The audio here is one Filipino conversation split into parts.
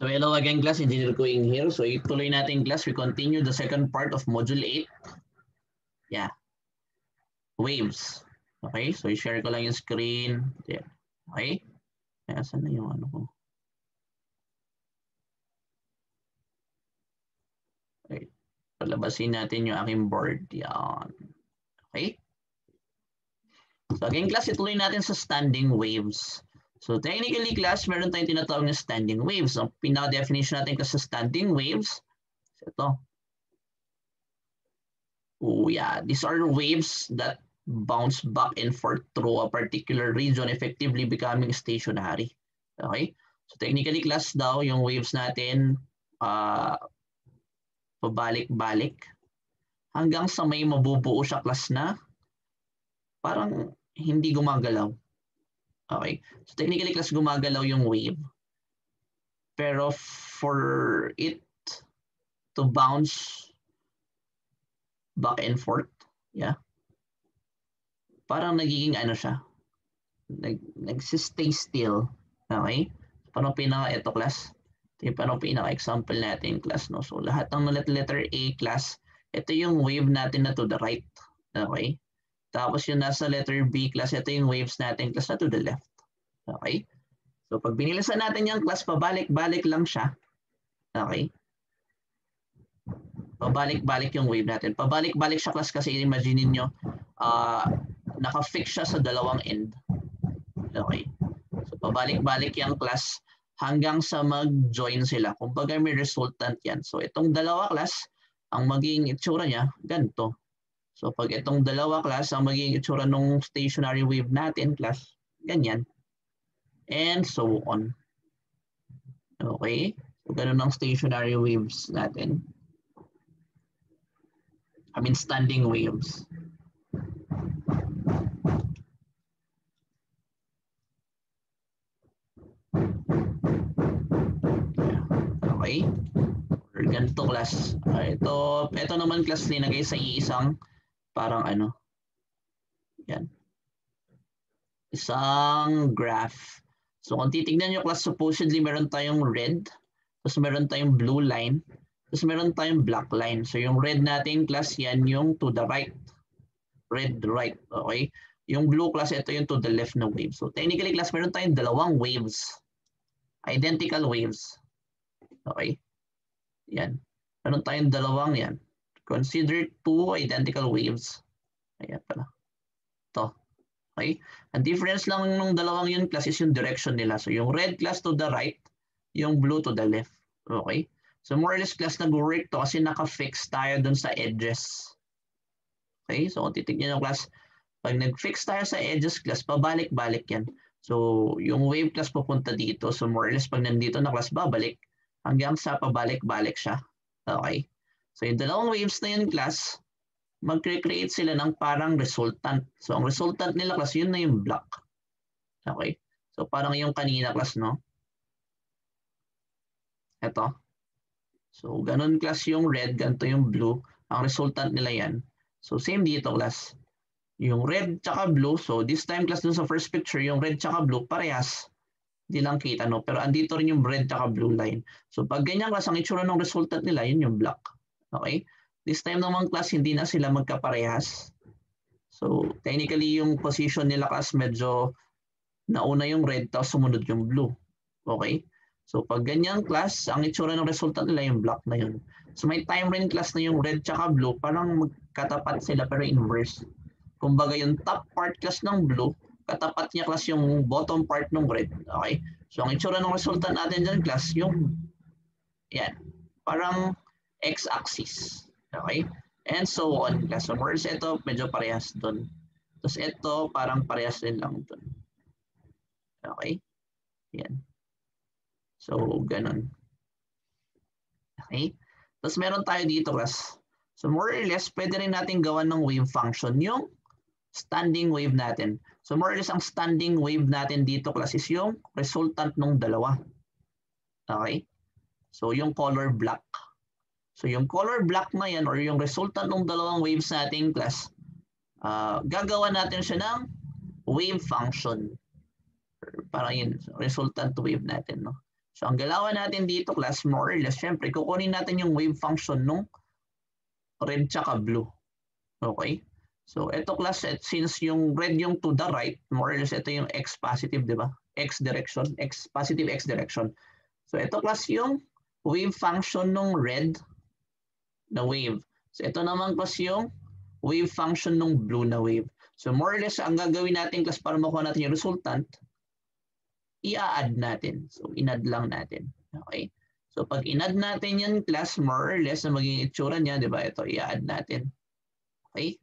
So hello again class, Engineer Going here. So ituloy natin class, we continue the second part of Module 8. Yeah, waves. Okay, so i-share ko lang yung screen. There. Okay, saan na yung ano ko? Okay, palabasin natin yung aking board. Yan. Okay. So again class, ituloy natin sa standing waves. So technically class, meron tayong tinatawag na standing waves. Ang pinaka-definition natin kasi sa standing waves, ito. Oh yeah, these are waves that bounce back and forth through a particular region, effectively becoming stationary. Okay? So technically class daw, yung waves natin, pabalik-balik hanggang sa may mabubuo siya class na parang hindi gumagalaw. Okay? So technically class gumagalaw yung wave. Pero for it to bounce back and forth, yeah, parang nagiging ano siya, nagsistay still. Okay? Paano ito class? Ito yung paano pinaka-example natin class. No? So lahat ng letter A class, ito yung wave natin na to the right. Okay? Tapos yung nasa letter B class, ito yung waves natin class na to the left. Okay? So pag binilisan natin yung class, pabalik-balik lang siya. Okay? Pabalik-balik yung wave natin. Pabalik-balik siya class kasi imagine nyo, naka-fix siya sa dalawang end. Okay? So pabalik-balik yung class hanggang sa mag-join sila. Kumbaga may resultant yan. So itong dalawa class, ang magiging itsura niya, ganito. So pag itong dalawa class, ang magiging itsura ng stationary wave natin class, ganyan. And so on. Okay? So ganun ang stationary waves natin. I mean standing waves. Okay? Or ganito class. Ito naman class linagay sa iisang parang ano. Yan. Isang graph. So kung titignan nyo class, supposedly meron tayong red, tapos meron tayong blue line, tapos meron tayong black line. So yung red natin class, yan yung to the right. Red right, okay? Yung blue class, ito yung to the left na wave. So technically class, meron tayong dalawang waves. Identical waves. Okay? Yan. Meron tayong dalawang yan. Consider two identical waves. Ayan pala. Ito. Okay? Ang difference lang ng dalawang yun class is yung direction nila. So yung red class to the right, yung blue to the left. Okay? So more or less class nag-work to kasi naka-fix tayo dun sa edges. Okay? So kung titignan yung class, pag nag-fix tayo sa edges class, pabalik-balik yan. So yung wave class pupunta dito. So more or less pag nandito na class, babalik hanggang sa pabalik-balik siya. Okay? So yung dalawang waves na yun class, mag-create sila ng parang resultant. So ang resultant nila class, yun na yung black. Okay? So parang yung kanina class, no? Ito. So ganun class yung red, ganito yung blue. Ang resultant nila yan. So same dito class. Yung red tsaka blue, so this time class dun sa first picture, yung red tsaka blue, parehas. Hindi lang kita, no? Pero andito rin yung red tsaka blue line. So pag ganyan class, ang itsura ng resultant nila, yun yung black. Okay? This time naman class, hindi na sila magkaparehas. So technically yung position nila class medyo nauna yung red tapos sumunod yung blue. Okay? So pag ganyan class, ang itsura ng resultant nila yung black na yun. So may time rin class na yung red tsaka blue, parang magkatapat sila pero inverse. Kumbaga yung top part class ng blue, katapat niya class yung bottom part ng red. Okay? So ang itsura ng resultant natin dyan class, yung yan, parang x-axis. Okay? And so on class. So more ito, medyo parehas doon. Tapos ito, parang parehas din lang doon. Okay? Yan. So, ganun. Okay? Tapos meron tayo dito class. So more or less, pwede rin natin gawan ng wave function yung standing wave natin. So more or less, ang standing wave natin dito class is yung resultant ng dalawa. Okay? So yung color black. So yung color black na yan or yung resultant ng dalawang waves natin class, gagawa natin siya ng wave function. Para yun, resultant wave natin. No? So ang galawan natin dito class, more or less, syempre kukunin natin yung wave function nung red tsaka blue. Okay? So ito class, since yung red yung to the right, more or less ito yung x positive, di ba? X direction, x positive x direction. So ito class yung wave function nung red na wave. So ito naman class yung wave function nung blue na wave. So more or less, ang gagawin natin class para makuha natin yung resultant, i-add natin. So, in-add lang natin. Okay? So, pag in-add natin yan class, more or less, na magiging itsura niya, di ba? Ito, i-add natin. Okay?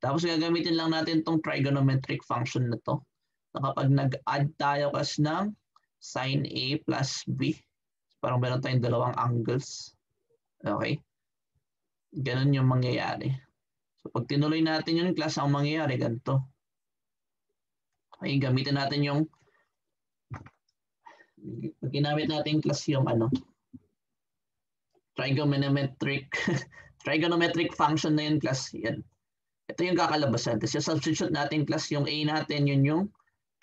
Tapos, gagamitin lang natin itong trigonometric function na to. Na kapag nag-add tayo class ng sin A plus B, parang meron tayong dalawang angles. Okay? Ganun yung mangyayari. So, pag tinuloy natin yung class, ang mangyayari, ganito. Okay? Gamitin natin yung pag ginamit natin class yung trigonometric trigonometric function na yun class, yan. Ito yung kakalabasan. Tapos yung substitute natin class yung A natin, yun yung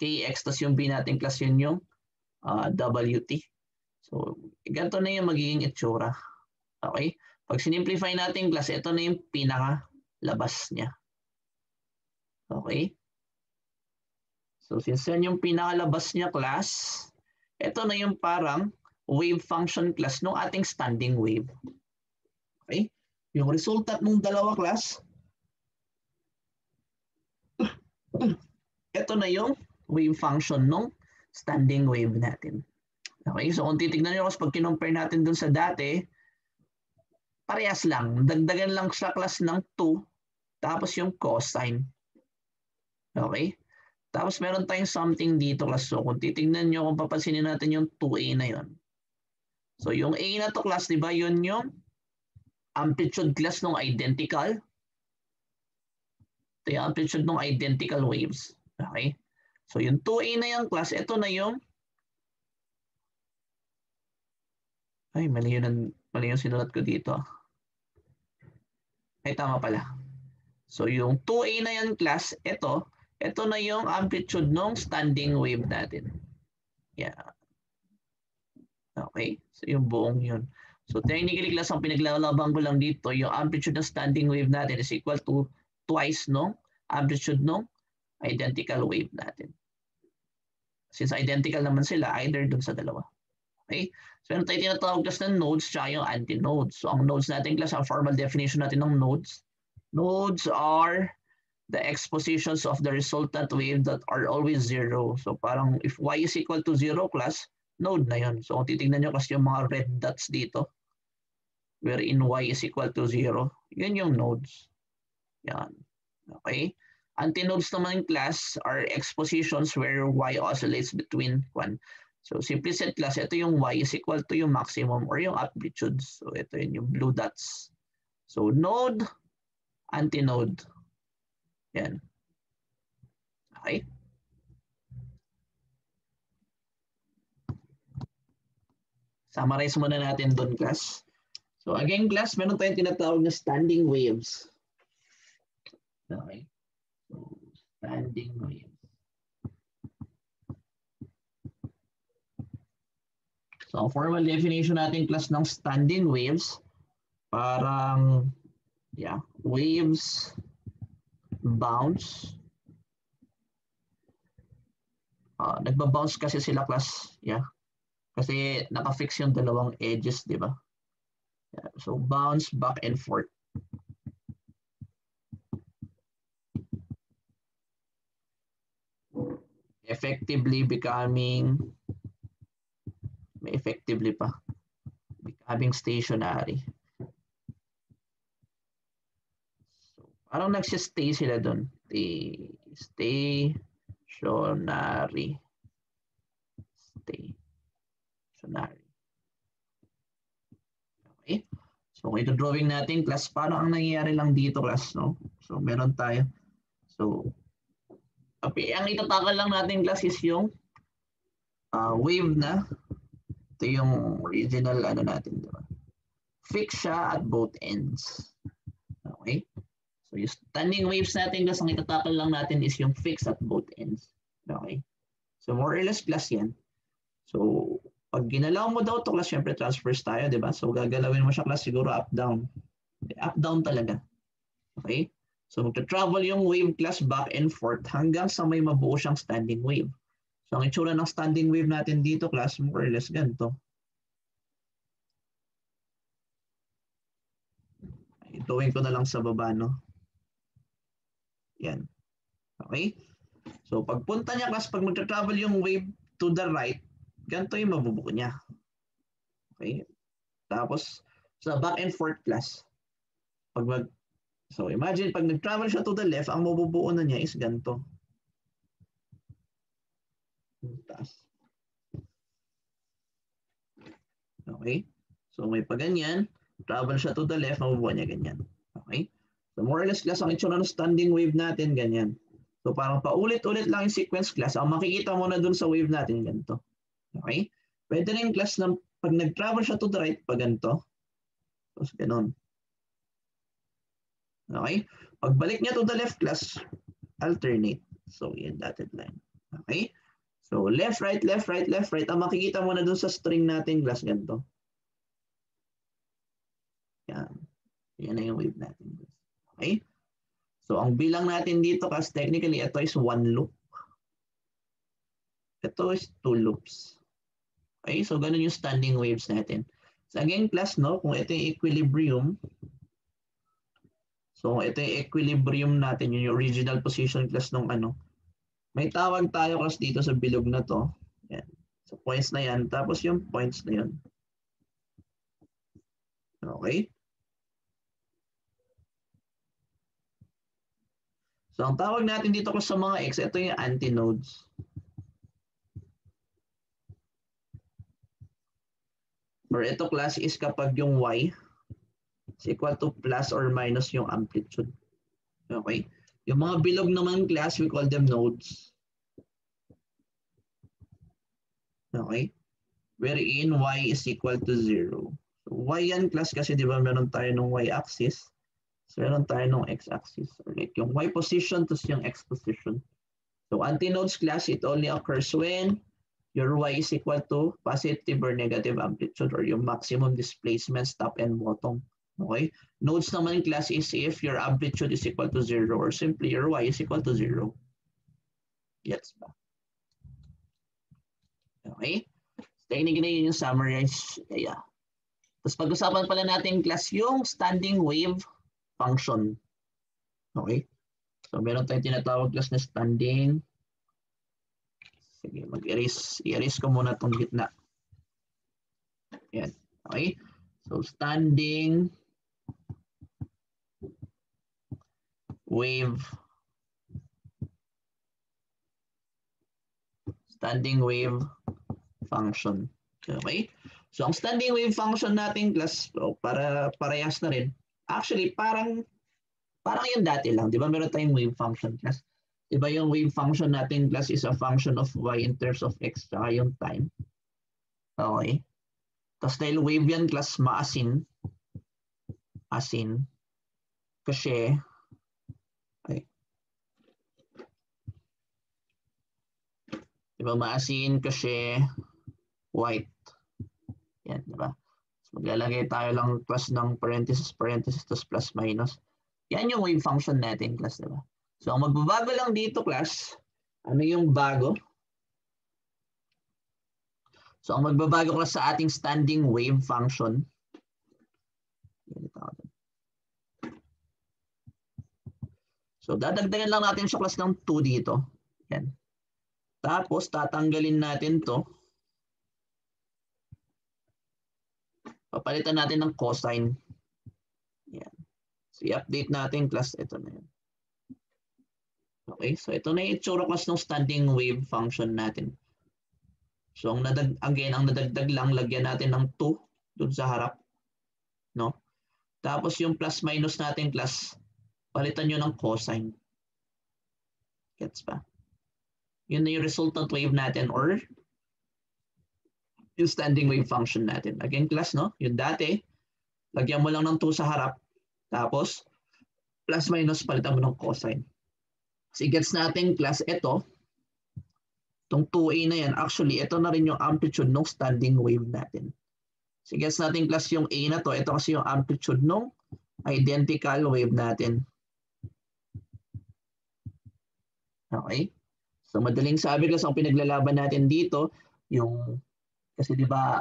kx, tapos yung B natin class yun yung wt. So, ganito na yung magiging itsura. Okay? Pag sinimplify natin class, ito na yung pinakalabas niya. Okay? So, since yan yung pinakalabas niya class, ito na yung parang wave function class ng ating standing wave. Okay? Yung resultant ng dalawa class, ito na yung wave function ng standing wave natin. Okay? So kung titignan nyo kasi pag kinompare natin dun sa dati, parehas lang. Dagdagan lang sa class ng 2, tapos yung cosine. Okay? Tapos meron tayong something dito class. So kung titignan nyo, kung papansinin natin yung 2A na yun. So yung A na to class, di ba, yun yung amplitude class ng identical. Ito yung amplitude ng identical waves. Okay? So yung 2A na yung class, ito na yung mali yung sinulat ko dito. Ay, tama pala. So yung 2A na yung class, ito na yung amplitude ng standing wave natin. Yeah. Okay? So yung buong yun. So technically class, ang pinaglalaban ko lang dito, yung amplitude ng standing wave natin is equal to twice no amplitude ng identical wave natin. Since identical naman sila, either dun sa dalawa. Okay? So meron tayo tinatawag class ng nodes tsaka yung antinodes. So ang nodes natin class, ang formal definition natin ng nodes. Nodes are the expositions of the resultant wave that are always zero. So parang if y is equal to 0 class, node na yun. So kung titignan nyo kasi yung mga red dots dito, wherein y is equal to 0, yun yung nodes. Yan. Okay? Antinodes naman class are expositions where y oscillates between 1. So simply said class, ito yung y is equal to yung maximum or yung amplitudes. So ito yun yung blue dots. So node, antinode. Yan. Okay? Summarize muna natin doon class. So again class, meron tayong tinatawag na standing waves. Okay. So standing waves. So ang formal definition natin class ng standing waves, parang waves bounce. Nagba-bounce kasi sila class. Yeah. Kasi naka-fix yung dalawang edges, di ba? Yeah. So bounce back and forth. Effectively becoming stationary. So, parang nagsistay sila doon. Stationary. Okay. So, kung ito-drawing natin, class, parang ang nangyayari lang dito, class, no? So, meron tayo. So, okay, ang itatakal lang natin, class, is yung wave na. Ito yung original natin, diba? Fix siya at both ends. Okay? So yung standing waves natin, class, ang itatakal lang natin is yung fix at both ends. Okay? So more or less class yan. So pag ginalaw mo daw to class, syempre transverse tayo, di ba? So gagalawin mo siya class siguro up-down. Up-down talaga. Okay? So magta-travel yung wave class back and forth hanggang sa may mabuo siyang standing wave. So ang itsura ng standing wave natin dito class, more or less ganito. Ituwin ko na lang sa baba, no? Yan. Okay? So pagpunta niya class, pag magta-travel yung wave to the right, ganito yung mabubuo niya. Okay? Tapos sa back and forth class, so imagine pag nag-travel siya to the left, ang mabubuo na niya is ganito. Taas. Okay? So may paganyan, travel siya to the left, mabubuo niya ganyan. Okay? So more or less class, ang itsura ng standing wave natin, ganyan. So parang paulit-ulit lang yung sequence class. Ang makikita mo na dun sa wave natin, ganito. Okay? Pwede rin class na pag nag-travel siya to the right, pag ganito. Tapos ganun. Okay? Pagbalik niya to the left class, alternate. So yan, dotted line. Okay? So left, right, left, right, left, right. Ang makikita mo na dun sa string natin class, ganito. Yan. Yan na yung wave natin. Okay? So ang bilang natin dito class, technically, ito is 1 loop. Ito is 2 loops. Okay? So ganun yung standing waves natin. So again class, no? Kung ito yung equilibrium, so ito yung equilibrium natin, yung original position class nung ano. May tawag tayo class dito sa bilog na to. Yan. So points na yan. Tapos yung points na yan. Okay? So ang tawag natin dito class sa mga x, ito yung antinodes. Or ito class is kapag yung y is equal to plus or minus yung amplitude. Okay? Yung mga bilog naman class, we call them nodes. Okay? Wherein y is equal to 0. So y yan class kasi di ba meron tayo ng y-axis. So meron tayo ng x-axis. Or like yung y position to yung x position. So antinodes class, it only occurs when your y is equal to positive or negative amplitude or yung maximum displacement top and bottom. Okay? Nodes naman class is if your amplitude is equal to 0 or simply your y is equal to 0. Gets ba? Okay? Technically yun yung summarize. Yeah. Tapos pag-usapan pala natin class yung standing wave function. Okay? So meron tayong tinatawag class na standing. Sige, mag-erase. I-erase ko muna itong gitna. Yan. Okay? So standing wave function. Okay? So ang standing wave function natin class, para parehas na rin. Actually, parang yung dati lang. Di ba meron tayong wave function class? Di ba yung wave function natin class is a function of y in terms of x tsaka yung time. Okay? Tapos dahil wave yan class maasin. Kasi diba maasin kasi white. Yan, diba? So, maglalagay tayo lang class ng parenthesis, tapos plus minus. Yan yung wave function natin class, diba? So, ang magbabago lang dito class, ano yung bago? So, ang magbabago class sa ating standing wave function. So, dadagdagan lang natin siya class ng 2 dito. Yan. Tapos, tatanggalin natin to. Papalitan natin ng cosine. Yan. So, i-update natin class. Ito na yan. Okay, so ito na yung itsura class ng standing wave function natin. So, ang nadagdag lang, lagyan natin ng 2 dun sa harap. No? Tapos, yung plus minus natin class, palitan nyo ng cosine. Gets ba? Yun na yung resultant wave natin or yung standing wave function natin. Again, class, no? Yung dati, lagyan mo lang ng 2 sa harap. Tapos, plus minus, palitan mo ng cosine. So, gets natin, class, ito. Itong 2A na yan, actually, ito na rin yung amplitude ng standing wave natin. So, gets natin class yung A na to. Ito kasi yung amplitude ng identical wave natin. Okay? So, madaling sabi class, ang pinaglalaban natin dito, yung, kasi di ba,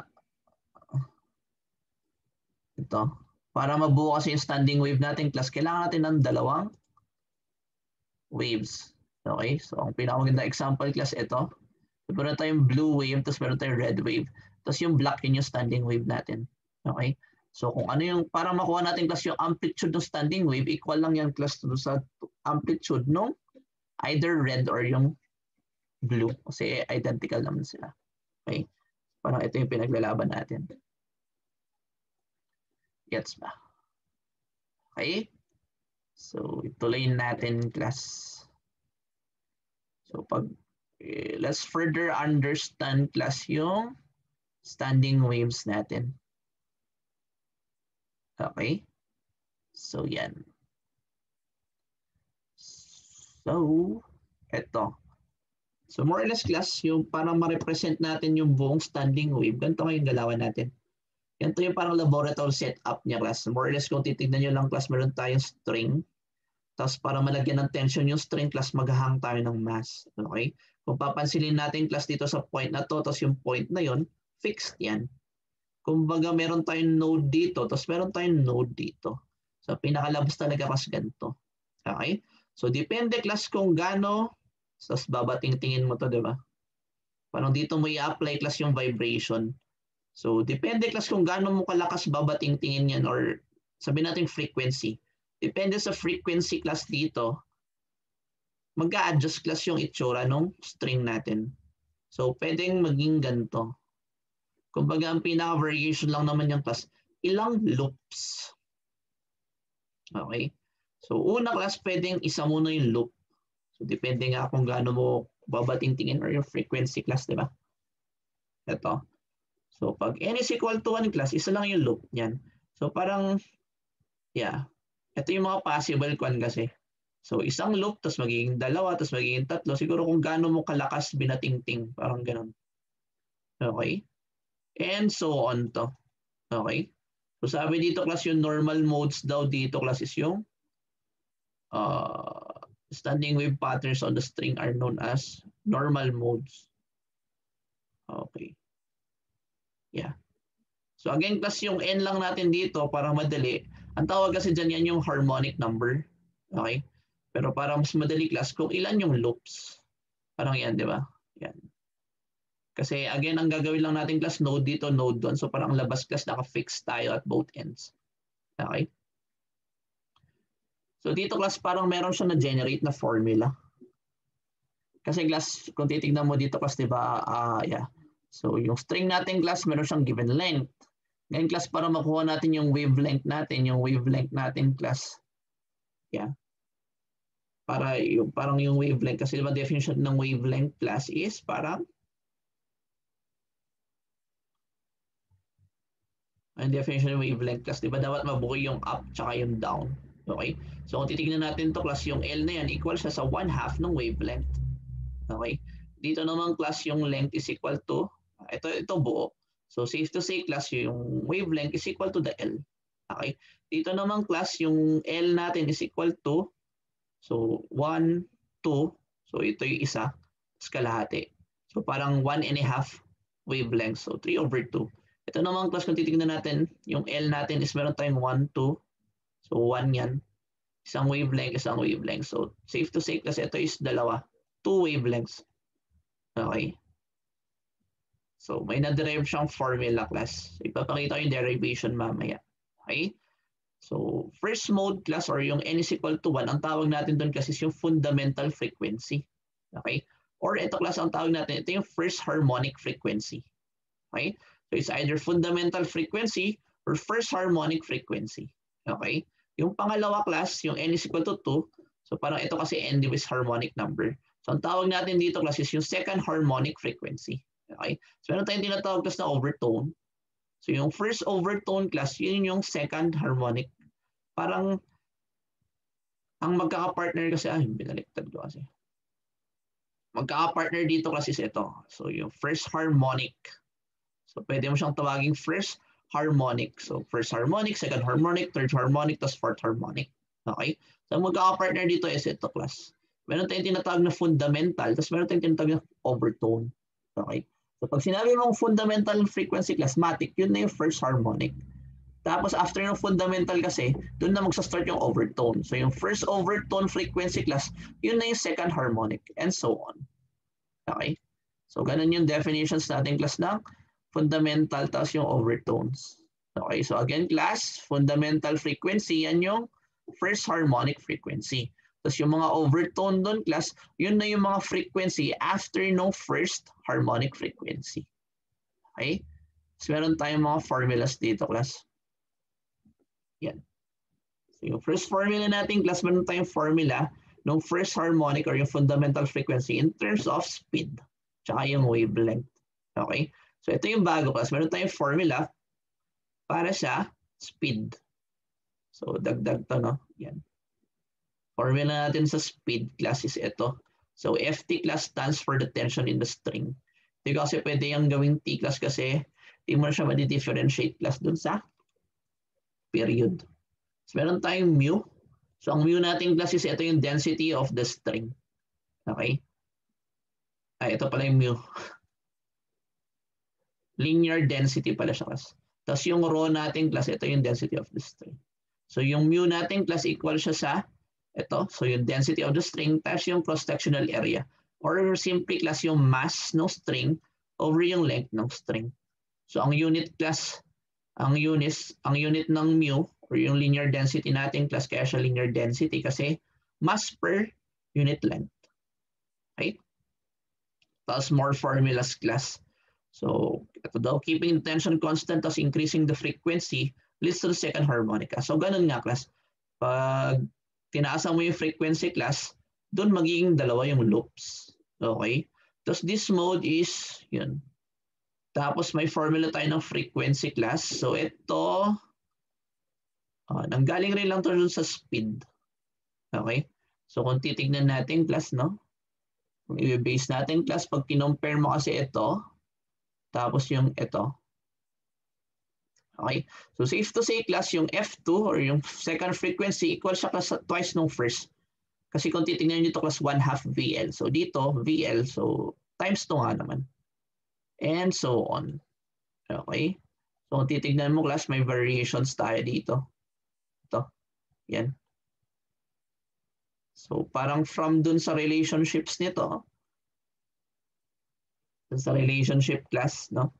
ito, para mabuo kasi yung standing wave natin class, kailangan natin ng dalawang waves. Okay? So, ang pinakamaganda example class ito. So, meron tayong blue wave, tapos meron tayong red wave. Tapos yung black, yun yung standing wave natin. Okay? So, kung ano yung, para makuha natin class yung amplitude ng standing wave, equal lang yan class to sa amplitude ng either red or yung blue. Kasi identical naman sila. Okay? Parang ito yung pinaglalaban natin. Gets ba? Okay? So, ituloy natin class. So, let's further understand class yung standing waves natin. Okay? So, yan. So, eto. So, more or less class, yung parang ma-represent natin yung buong standing wave, ganito yung galawan natin. Ganito yung parang laboratory setup niya class. More or less kung titignan nyo lang class, meron tayong string. Tapos para malagyan ng tension yung string class, maghahang tayo ng mass. Okay? Kung papansinin natin class dito sa point na to, tapos yung point na yon fixed yan. Kumbaga meron tayong node dito, tapos meron tayong node dito. So pinakalabas talaga class ganito. Okay? So depende class kung gaano, tapos babating-tingin mo to, di ba? Parang dito mo i-apply class yung vibration. So, depende class kung gaano mo kalakas babating-tingin yan or sabihin natin frequency. Depende sa frequency class dito, mag-a-adjust class yung itsura ng string natin. So, pwedeng maging ganito. Kumbaga, ang pinaka-variation lang naman yung class, ilang loops. Okay? So, una class, pwedeng isa muna yung loop. So, depende nga kung gaano mo babating-tingin or yung frequency class, di ba? Ito. So, pag n is equal to 1 class, isa lang yung loop niyan. So, parang, yeah. Ito yung mga possible kwan kasi. So, isang loop, tapos magiging dalawa, tapos magiging tatlo. Siguro kung gaano mo kalakas binatingting. Parang ganun. Okay? And so on to. Okay? So, sabi dito class yung normal modes daw dito class is yung standing wave patterns on the string are known as normal modes. Okay. Yeah. So again, class yung n lang natin dito para madali. Ang tawag kasi dyan yan yung harmonic number. Okay? Pero para mas madali class, kung ilan yung loops. Parang yan, di ba? Yan. Kasi again, ang gagawin lang natin class, node dito, node doon. So parang labas class, naka-fix tayo at both ends. Okay? So dito class, parang meron siya na-generate na formula. Kasi class, kung titignan mo dito class, di ba? Yeah. So yung string natin class, meron siyang given length. Ngayon class, para makuha natin yung wavelength natin class. Yeah. Parang yung wavelength. Kasi diba definition ng wavelength class is parang ang definition ng wavelength class, diba dapat mabuo yung up tsaka yung down. Okay? So kung titignan natin to class, yung L na yan equal siya sa 1/2 ng wavelength. Okay? Dito naman class yung length is equal to, ito buo. So safe to say class yung wavelength is equal to the L. Okay? Dito naman class yung L natin is equal to, so 1, 2, so ito yung isa, tapos kalahati. So parang 1.5 wavelength, so 3/2. Ito naman class kung titignan natin, yung L natin is meron tayong 1, 2, so 1 yan. Isang wavelength. So safe to say class ito is dalawa. 2 wavelengths. Okay. So may na-derive siyang formula class. So, ipapakita ko yung derivation mamaya. Okay. So first mode class or yung n is equal to 1, ang tawag natin doon kasi is yung fundamental frequency. Okay. Or ito class ang tawag natin, ito yung first harmonic frequency. Okay. So it's either fundamental frequency or first harmonic frequency. Okay. Yung pangalawa class, yung n is equal to 2. So parang ito kasi n is harmonic number. So ang tawag natin dito class is yung second harmonic frequency. Okay? So meron tayong tinatawag class na overtone. So yung first overtone class, yun yung second harmonic. Parang ang magkaka-partner kasi, binaliktad ko kasi. magkaka-partner dito class is ito. So yung first harmonic. So pwede mo siyang tawaging first harmonic. So first harmonic, second harmonic, third harmonic, tapos fourth harmonic. Okay? So magkaka-partner dito is ito class. Meron tayong tinatawag na fundamental, tapos meron tayong tinatawag na overtone. Okay? So pag sinabi mong fundamental frequency class, matic, yun na yung first harmonic. Tapos after ng fundamental kasi, doon na magsa-start yung overtone. So yung first overtone frequency class, yun na yung second harmonic, and so on. Okay? So ganun yung definitions natin class ng fundamental tapos yung overtones. Okay, so again class, fundamental frequency, yan yung first harmonic frequency. Tapos yung mga overtone doon class, yun na yung mga frequency after no first harmonic frequency. Okay? So meron tayong mga formulas dito class. Yan. So yung first formula natin class, meron tayong formula ng first harmonic or yung fundamental frequency in terms of speed. Tsaka yung wavelength. Okay? So ito yung bago class. Meron tayong formula para sa speed. So dagdag to, no? Yan. Formula natin sa speed class is ito. So FT class stands for the tension in the string. Hindi kasi pwede yung gawing T class kasi hindi mo siya ma-differentiate class dun sa period. So meron tayong mu. So ang mu natin class is ito yung density of the string. Okay? Ay, ito pala yung mu. Linear density pala siya class. Tapos yung rho natin class, ito yung density of the string. So yung mu natin class equal siya sa ito. So yung density of the string tapos yung cross-sectional area. Or simply class yung mass ng string over yung length ng string. So ang unit class, ang unit ng mu or yung linear density natin class, kaya siya linear density kasi mass per unit length. Okay? Tapos more formulas class. So ito daw, keeping the tension constant tapos increasing the frequency leads to the second harmonica. So ganun nga class. Pag tinaasan mo yung frequency class, doon magiging dalawa yung loops. Okay? Tapos this mode is, yun. Tapos may formula tayo ng frequency class. So ito, nanggaling rin lang to dun sa speed. Okay? So kung titignan natin class, no? Kung i-base natin class, pag kinompare mo kasi ito, tapos yung ito. Okay? So safe to say class, yung F2 or yung second frequency equal siya class twice nung first. Kasi kung titignan nyo ito class 1/2 VL. So dito, VL, so times 2 nga naman. And so on. Okay? So kung titignan mo class, may variations tayo dito. Ito. Yan. So parang from dun sa relationships nito, dun sa relationship class, no?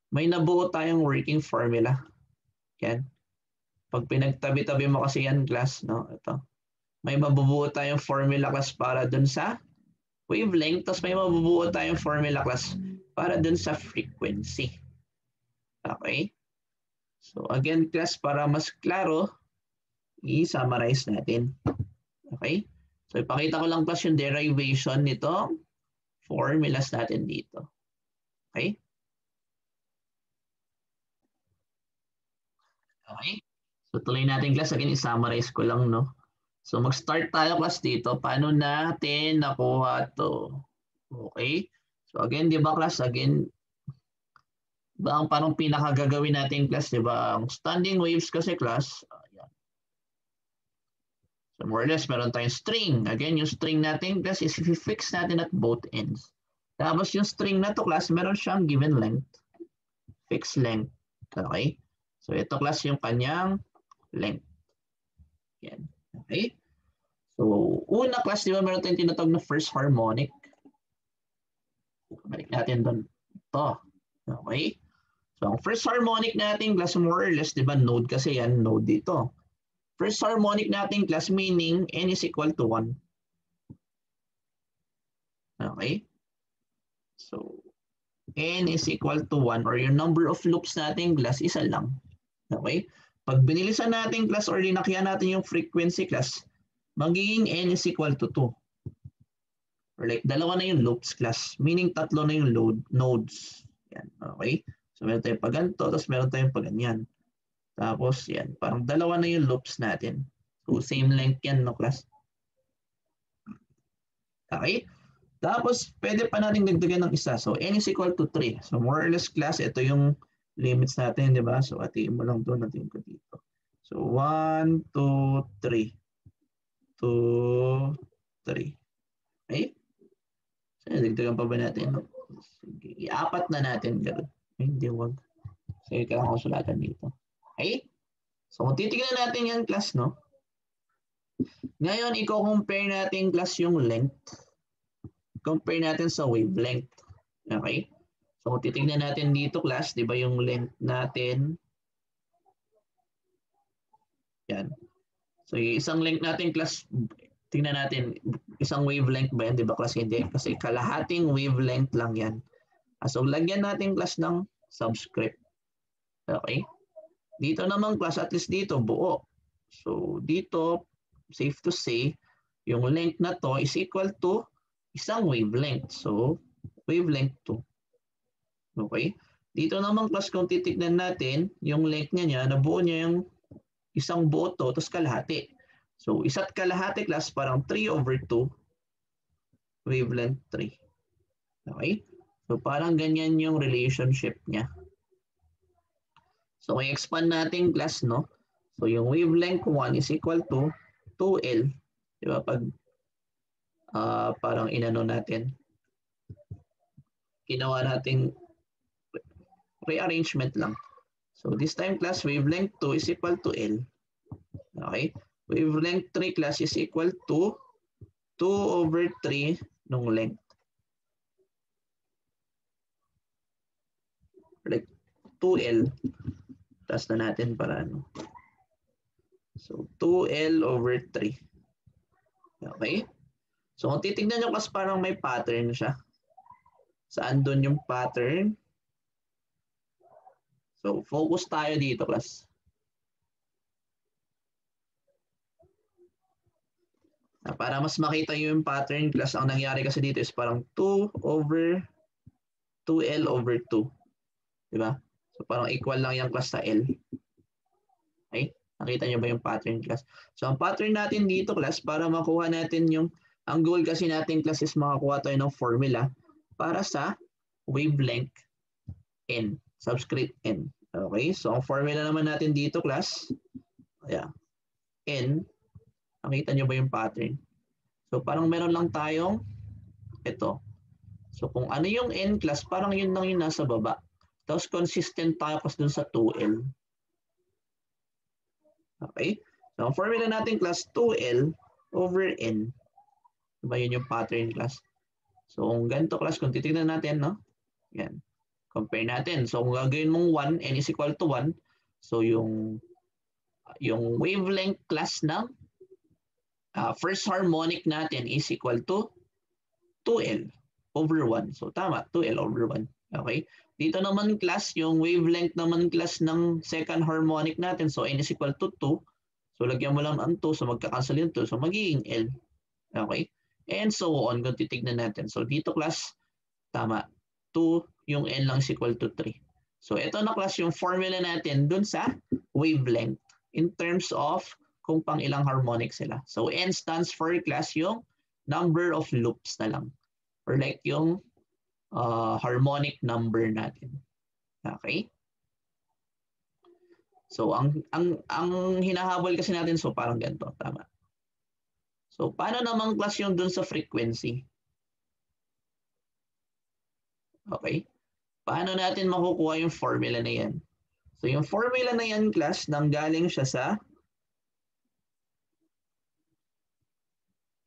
May nabuo tayong working formula. Yan. Pag pinagtabi-tabi mo kasi yan class, no? Ito. May mabubuo tayong formula class para dun sa wavelength, tapos may mabubuo tayong formula class para dun sa frequency. Okay? So again class, para mas klaro, i-summarize natin. Okay? So ipakita ko lang class yung derivation nito formulas natin dito. Okay? Okay? So tuloy natin class, again i-summarize ko lang, no? So mag-start tayo class dito. Paano natin nakuha to? Okay? So again, di ba class, again, ba ang parang pinakagagawin natin class, di ba? Ang standing waves kasi class, ayan. So more or less, meron tayong string. Again, yung string natin class is i-fix natin at both ends. Tapos yung string na to class, meron siyang given length. Fixed length. Okay? So ito class yung kanyang length. Yan. Okay? So una class, di ba meron tayong tinatawag na first harmonic. Balik natin doon. Ito. Okay? So ang first harmonic natin class, more or less, di ba node kasi yan, node dito. First harmonic natin class, meaning n is equal to 1. Okay? So n is equal to 1 or yung number of loops natin class, isa lang. Okay? Pag binilisan natin class or linakyan natin yung frequency class, magiging n is equal to 2. Or like, dalawa na yung loops class, meaning tatlo na yung nodes. Yan. Okay? So meron tayong pag ganito, tapos meron tayong pag ganyan. Tapos yan, parang dalawa na yung loops natin. So same length yan, no class? Okay? Tapos, pwede pa natin dagdagan ng isa. So, n is equal to 3. So, more or less class, ito yung limits natin, di ba? So, atiin mo lang doon, atiin ko dito. So, 1, 2, 3. 2, 3. Okay? So, dagdagan pa ba natin? Sige, i-apat na natin. Ganun. Ay, hindi, wag. Sige, kailangan ko sulatan dito. Okay? So, kung titignan natin yung class, no? Ngayon, i-compare natin class yung length. Compare natin sa wavelength. Okay? So, kung titignan natin dito, class, di ba yung length natin? Yan. So, yung isang length natin, class, tingnan natin, isang wavelength ba yan? Di ba, class? Hindi. Kasi kalahating wavelength lang yan. So, lagyan natin, class, ng subscript. Okay? Dito naman, class, at least dito, buo. So, dito, safe to say, yung length na to is equal to isang wavelength. So, wavelength 2. Okay? Dito naman, class, kung titignan natin, yung length niya, nabuo niya yung isang buo to, tapos kalahati. So, isa't kalahati, class, parang 3/2, wavelength 3. Okay? So, parang ganyan yung relationship niya. So, i-expand natin, class, no? So, yung wavelength 1 is equal to 2L. Di ba? Pag parang inano natin, ginawa nating rearrangement lang. So, this time, class, wavelength 2 is equal to L. Okay? Wavelength 3, class, is equal to 2/3 nung length. Like 2L. Taas na natin para ano. So, 2L/3. Okay? So, kung titignan nyo, class, parang may pattern siya. Saan doon yung pattern? So, focus tayo dito, class. Para mas makita yung pattern, class, ang nangyari kasi dito is parang 2L/2. Diba? So, parang equal lang yung class sa L. Okay? Nakita nyo ba yung pattern, class? So, ang pattern natin dito, class, para makuha natin yung, ang goal kasi natin, class, is makakuha tayo ng formula para sa wavelength N, subscript N. Okay? So, ang formula naman natin dito, class, N, nakita nyo ba yung pattern? So, parang meron lang tayong ito. So, kung ano yung N, class, parang yun lang yung nasa baba. Tapos, consistent tayo pas dun sa 2L. Okay? So, ang formula natin, class, 2L/N. Diba yun yung pattern, class? So, kung ganito, class, kung titignan natin, no? Yan. Compare natin. So, kung gagawin mong 1, N is equal to 1. So, yung wavelength, class, ng first harmonic natin is equal to 2L/1. So, tama, 2L/1. Okay? Dito naman, class, yung wavelength naman, class, ng second harmonic natin. So, N is equal to 2. So, lagyan mo lang ang 2. So, magkakancel yung 2. So, magiging L. Okay? And so on, kung titignan natin. So, dito, class, tama. 2, yung N lang is equal to 3. So, ito na, class, yung formula natin dun sa wavelength in terms of kung pang ilang harmonic sila. So, N stands for, class, yung number of loops na lang. Or like yung harmonic number natin. Okay? So, ang hinahabol kasi natin, so parang ganito. Tama. So, paano naman, class, yung dun sa frequency? Okay? Paano natin makukuha yung formula na yan? So, yung formula na yan, class, nanggaling siya sa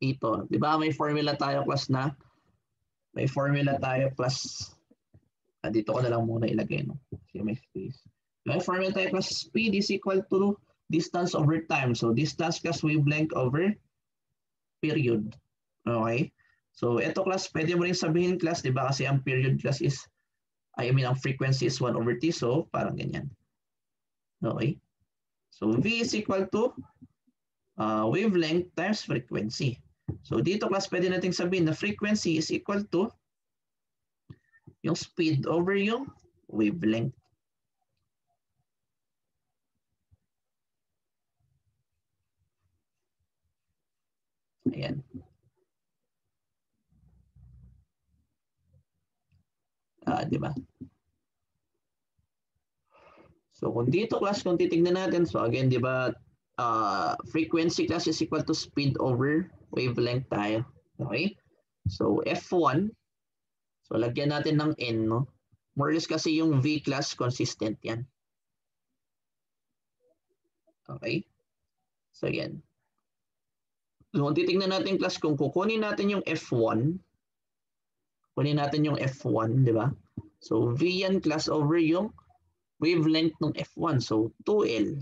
ito. Di ba may formula tayo, class, na may formula tayo, class. Dito ko na lang muna ilagay. No? Kasi may space. May formula tayo, class, speed is equal to distance over time. So, distance, class, wavelength over period. Okay? So, ito, class, pwede mo rin sabihin, class, di ba? Kasi ang period, class, is, ang frequency is 1/t. So, parang ganyan. Okay? So, V is equal to wavelength times frequency. So, dito, class, pwede natin sabihin na frequency is equal to yung speed over yung wavelength. Ayan. Di ba? So kung dito class, kung titignan natin, so again, di ba, frequency class is equal to speed over wavelength tayo. Okay? So F1, so lagyan natin ng N, no? More or less kasi yung V class, consistent yan. Okay? So yan. So kung titignan natin class, kung kukunin natin yung F1, kunin natin yung F1, di ba? So V yan class over yung wavelength ng F1. So 2L.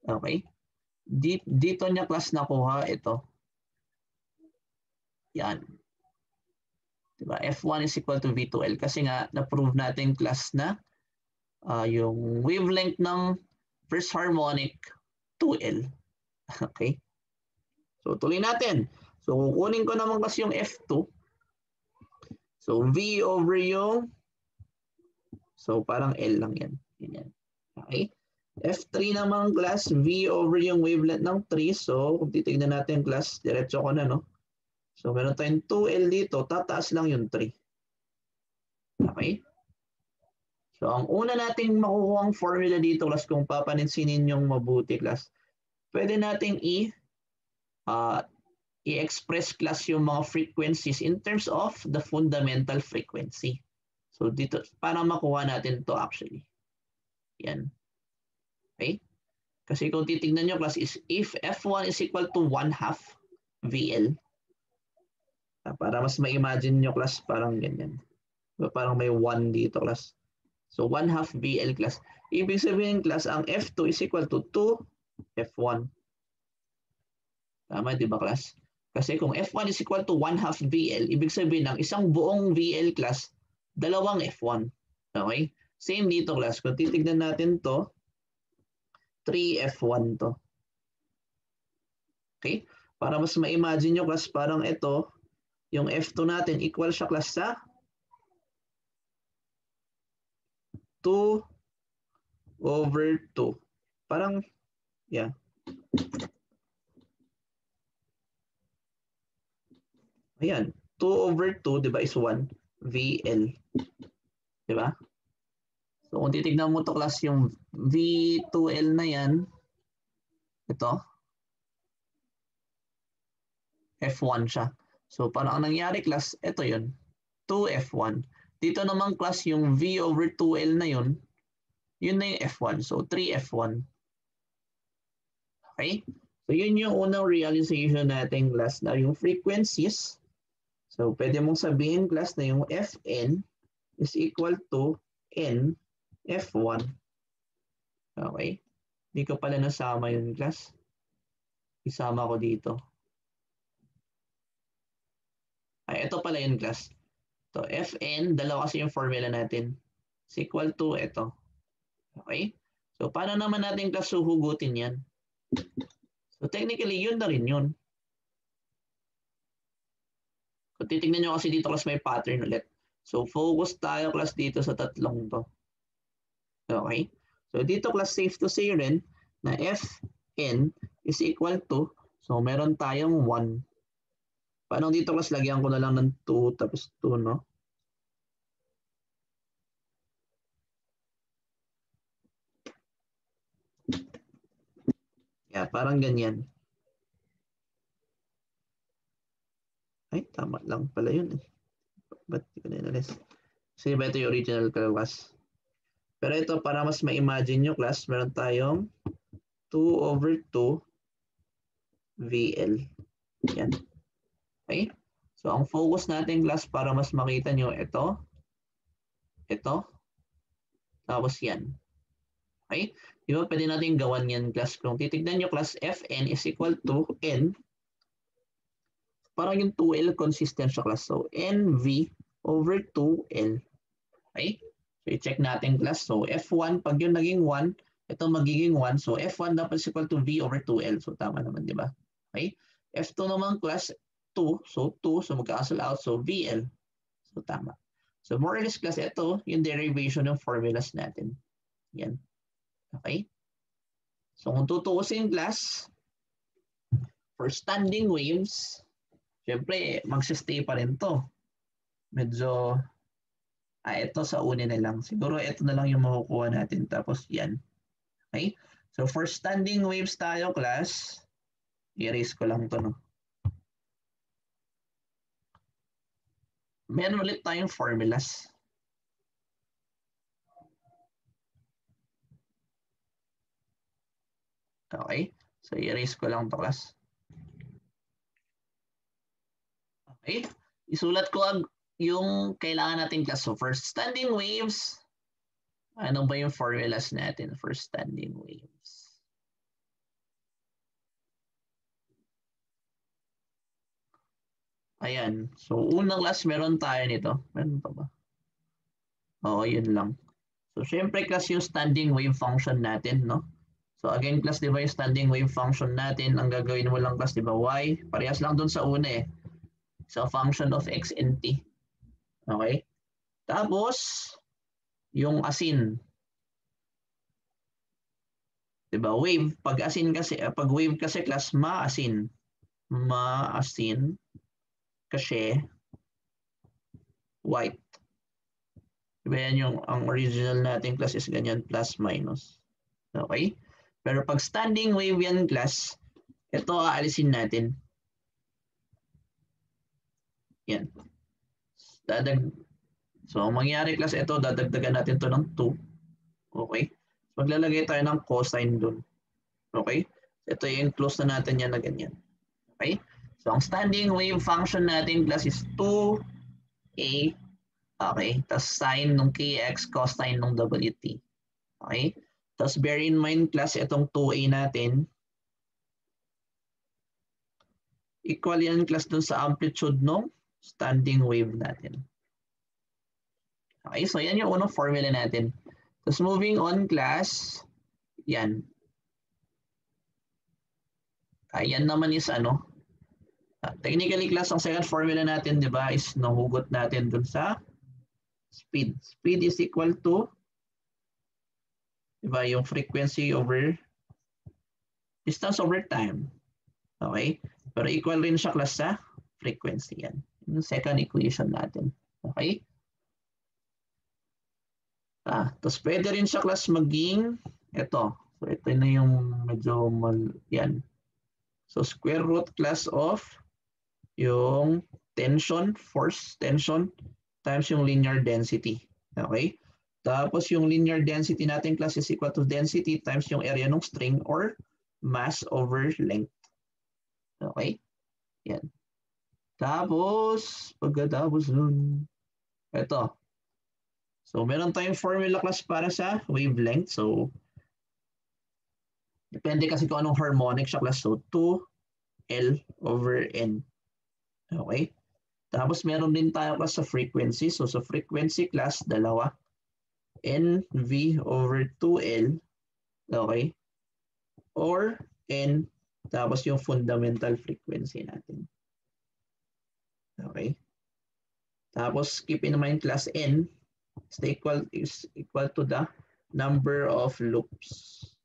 Okay? Dito niya class nakuha ito. Yan. Diba? F1 is equal to V2L kasi nga na-prove natin class na yung wavelength ng first harmonic 2L. Okay? So tuloy natin. So kukunin ko naman kasi yung F2. So V over yung, so parang L lang yan. Yan. Okay? F3 naman class, V over yung wavelength ng 3. So kung titignan natin class, diretso ko na, no? So meron tayong 2L dito, tataas lang yung 3. Okay? So ang una nating makukuha ang formula dito class, kung papaninsinin yung mabuti class, pwede nating i-express class yung mga frequencies in terms of the fundamental frequency. So dito, para makuha natin to actually. Yan. Okay? Kasi kung titignan nyo class, is if F1 is equal to 1/2 VL, para mas ma-imagine nyo class, parang ganyan. Parang may 1 dito class. So 1/2 VL class. Ibig sabihin class, ang F2 is equal to 2 F1. Tama, di ba class? Kasi kung F1 is equal to 1/2 VL, ibig sabihin ng isang buong VL class, dalawang F1. Okay? Same dito class. Kung titignan natin to, 3 F1 to. Okay? Para mas ma-imagine nyo class, parang ito, yung F2 natin, equal siya class sa 2 over 2. Parang, yeah. Ayan, 2 over 2, di ba, is 1 VL. Di ba? So kung titignan mo to class, yung V2L na yan, ito, F1 siya. So parang ang nangyari class, ito yun, 2F1. Dito naman class, yung V over 2L na yun na yung F1. So 3F1. Okay? So yun yung unang realization natin class, na yung frequencies. So pwede mong sabihin class na yung Fn is equal to N F1. Okay? Hindi ko pala nasama yun class. Isama ko dito. Ay, ito pala yun class. So Fn, dalawa kasi yung formula natin. Is equal to ito. Okay? So paano naman natin class suhugutin yan? So technically, yun na rin yun. Kung titignan nyo kasi dito class, may pattern ulit. So focus tayo class dito sa tatlong to. Okay? So dito class, safe to say rin na Fn is equal to, so meron tayong 1. Paano dito class, lagyan ko na lang ng 2 tapos 2, no? Yeah, parang ganyan. Ay, tama lang pala yun eh. Ba't di ko na inalis? Kasi ba ito yung original class? Pero ito, para mas ma-imagine nyo class, meron tayong 2 over 2 VL. Yan. Okay? So, ang focus natin class, para mas makita nyo, ito, tapos yan. Okay? Di ba pwede natin gawan yan class? Kung titignan nyo class, Fn is equal to N. Parang yung 2L consistent siya class. So, NV over 2L. Okay? So, i-check natin class. So, F1, pag yun naging 1, ito magiging 1. So, F1 dapat is equal to V over 2L. So, tama naman, di ba? Okay? F2 naman class, 2. So, 2. So, mag-cancel out. So, VL. So, tama. So, more or less class, ito yung derivation ng formulas natin. Yan. Okay? So, kung tutuusin class, for standing waves, syempre, magsistay pa rin to. Medyo Ito sa una na lang. Siguro ito na lang yung makukuha natin. Tapos yan. Okay? So for standing waves tayo, class, i-erase ko lang to, no? Meron ulit tayong formulas. Okay? So i-erase ko lang to, class. Okay? Isulat ko yung kailangan natin, class. So for standing waves, ano ba yung formulas natin for standing waves? Ayan. So unang class, meron tayo nito. Meron pa ba? Oo, yun lang. So syempre, class, yung standing wave function natin, no? So again, class, di ba yung standing wave function natin, ang gagawin mo lang, class, di ba, y? Parehas lang dun sa una eh. So function of x and t. Okay? Tapos, yung asin. Di ba? Wave. Pag asin kasi, pag wave kasi, class, maasin. Maasin kasi white. Di ba yan yung, ang original natin, class, is ganyan, plus minus. Okay? Pero pag standing wave yan, class, ito aalisin natin. Yan. So, ang mangyari, class, ito, dadagdagan natin to ng 2. Okay? So, maglalagay tayo ng cosine dun. Okay? Ito yung close na natin yan na ganyan. Okay? So, ang standing wave function natin, class, is 2a. Okay? Tapos sine ng kx, cosine ng wt. Okay? Tapos bear in mind, class, itong 2a natin, equal yan, class, dun sa amplitude ng standing wave natin. Okay, so yan yung unang formula natin. Tapos moving on, class, yan. Yan naman is ano, technically, class, ang second formula natin, di ba, is nahugot natin dun sa speed. Speed is equal to, di ba, yung frequency over distance over time. Okay? Pero equal rin siya, class, sa frequency. Yan. Yung second equation natin. Okay? Tapos pwede rin siya, class, maging ito. So ito na yung medyo yan. So square root, class, of yung tension, force tension, times yung linear density. Okay? Tapos yung linear density natin, class, is equal to density times yung area ng string or mass over length. Okay? Yan. Tapos, pagkatapos nun, ito. So, meron tayong formula, class, para sa wavelength. So, depende kasi kung anong harmonic siya, class. So, 2L over N. Okay? Tapos, meron din tayo, class, sa frequency. So, sa frequency, class, dalawa. NV over 2L. Okay? Or N, tapos yung fundamental frequency natin. Okay? Tapos, keep in mind, class, N is equal to the number of loops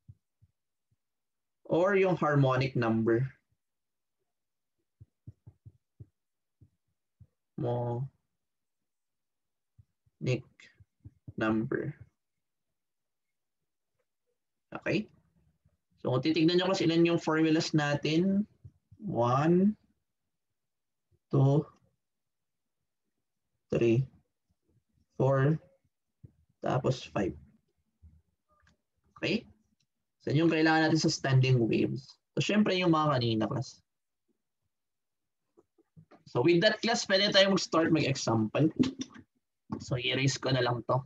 or yung harmonic number. Harmonic number. Okay? So, kung titignan nyo kasi ilan yung formulas natin, 1, 2, 3, 4, tapos 5. Okay? So, yung kailangan natin sa standing waves. So, syempre yung mga kanina, class. So, with that, class, pwede tayo mag-start mag-example. So, i-erase ko na lang to.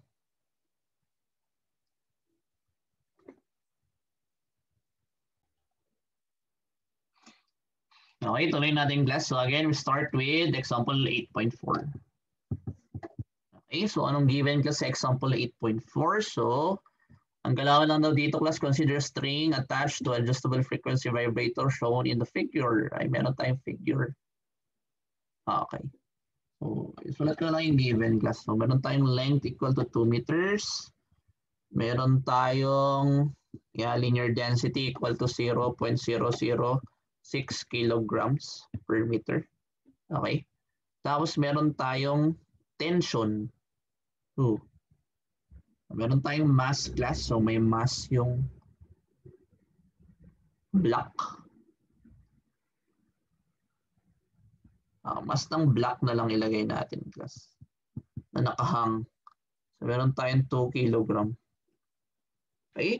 Okay, tuloy natin, class. So, again, we start with example 8.4. Okay, so anong given, class, sa example 8.4? So, ang kailangan lang daw dito, class, consider string attached to adjustable frequency vibrator shown in the figure. Ay, meron tayong figure. Okay. So, isulat ko lang yung given, class. So, meron tayong length equal to 2 meters. Meron tayong linear density equal to 0.006 kilograms per meter. Okay. Tapos, meron tayong tension. 2. Meron tayong mass class. So may mass yung block. Mass ng block na lang ilagay natin class. Na nakahang. So meron tayong 2 kilogram. Okay?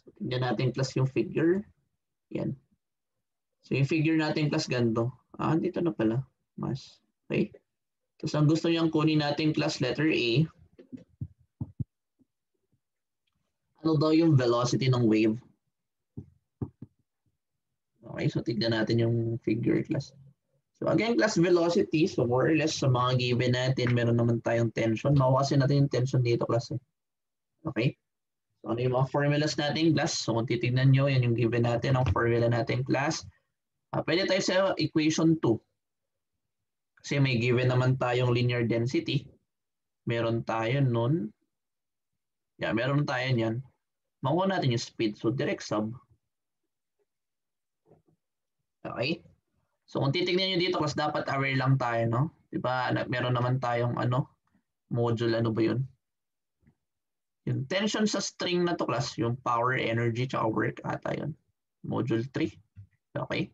So tingnan natin class yung figure. Yan. So yung figure natin class ganito. Dito na pala. Mass. Okay? Tapos ang gusto niyang kunin natin class letter A. Ano daw yung velocity ng wave? Okay, so tignan natin yung figure class. So again, class velocity, so more or less sa mga given natin, meron naman tayong tension. Mawasin natin yung tension dito class. Okay? So ano yung mga formulas natin class? So kung titignan nyo, yan yung given natin, ang formula natin class. Pwede tayo sa equation 2. Kasi may given naman tayong linear density. Meron tayo nun. Yeah, meron tayo yan. Makuha natin yung speed. So direct sub. Okay? So kung titignan nyo dito, class, dapat aware lang tayo, no? Diba, meron naman tayong module, ano ba yun? Yung tension sa string na to class, yung power, energy, tsaka work ata yun. Module 3. Okay?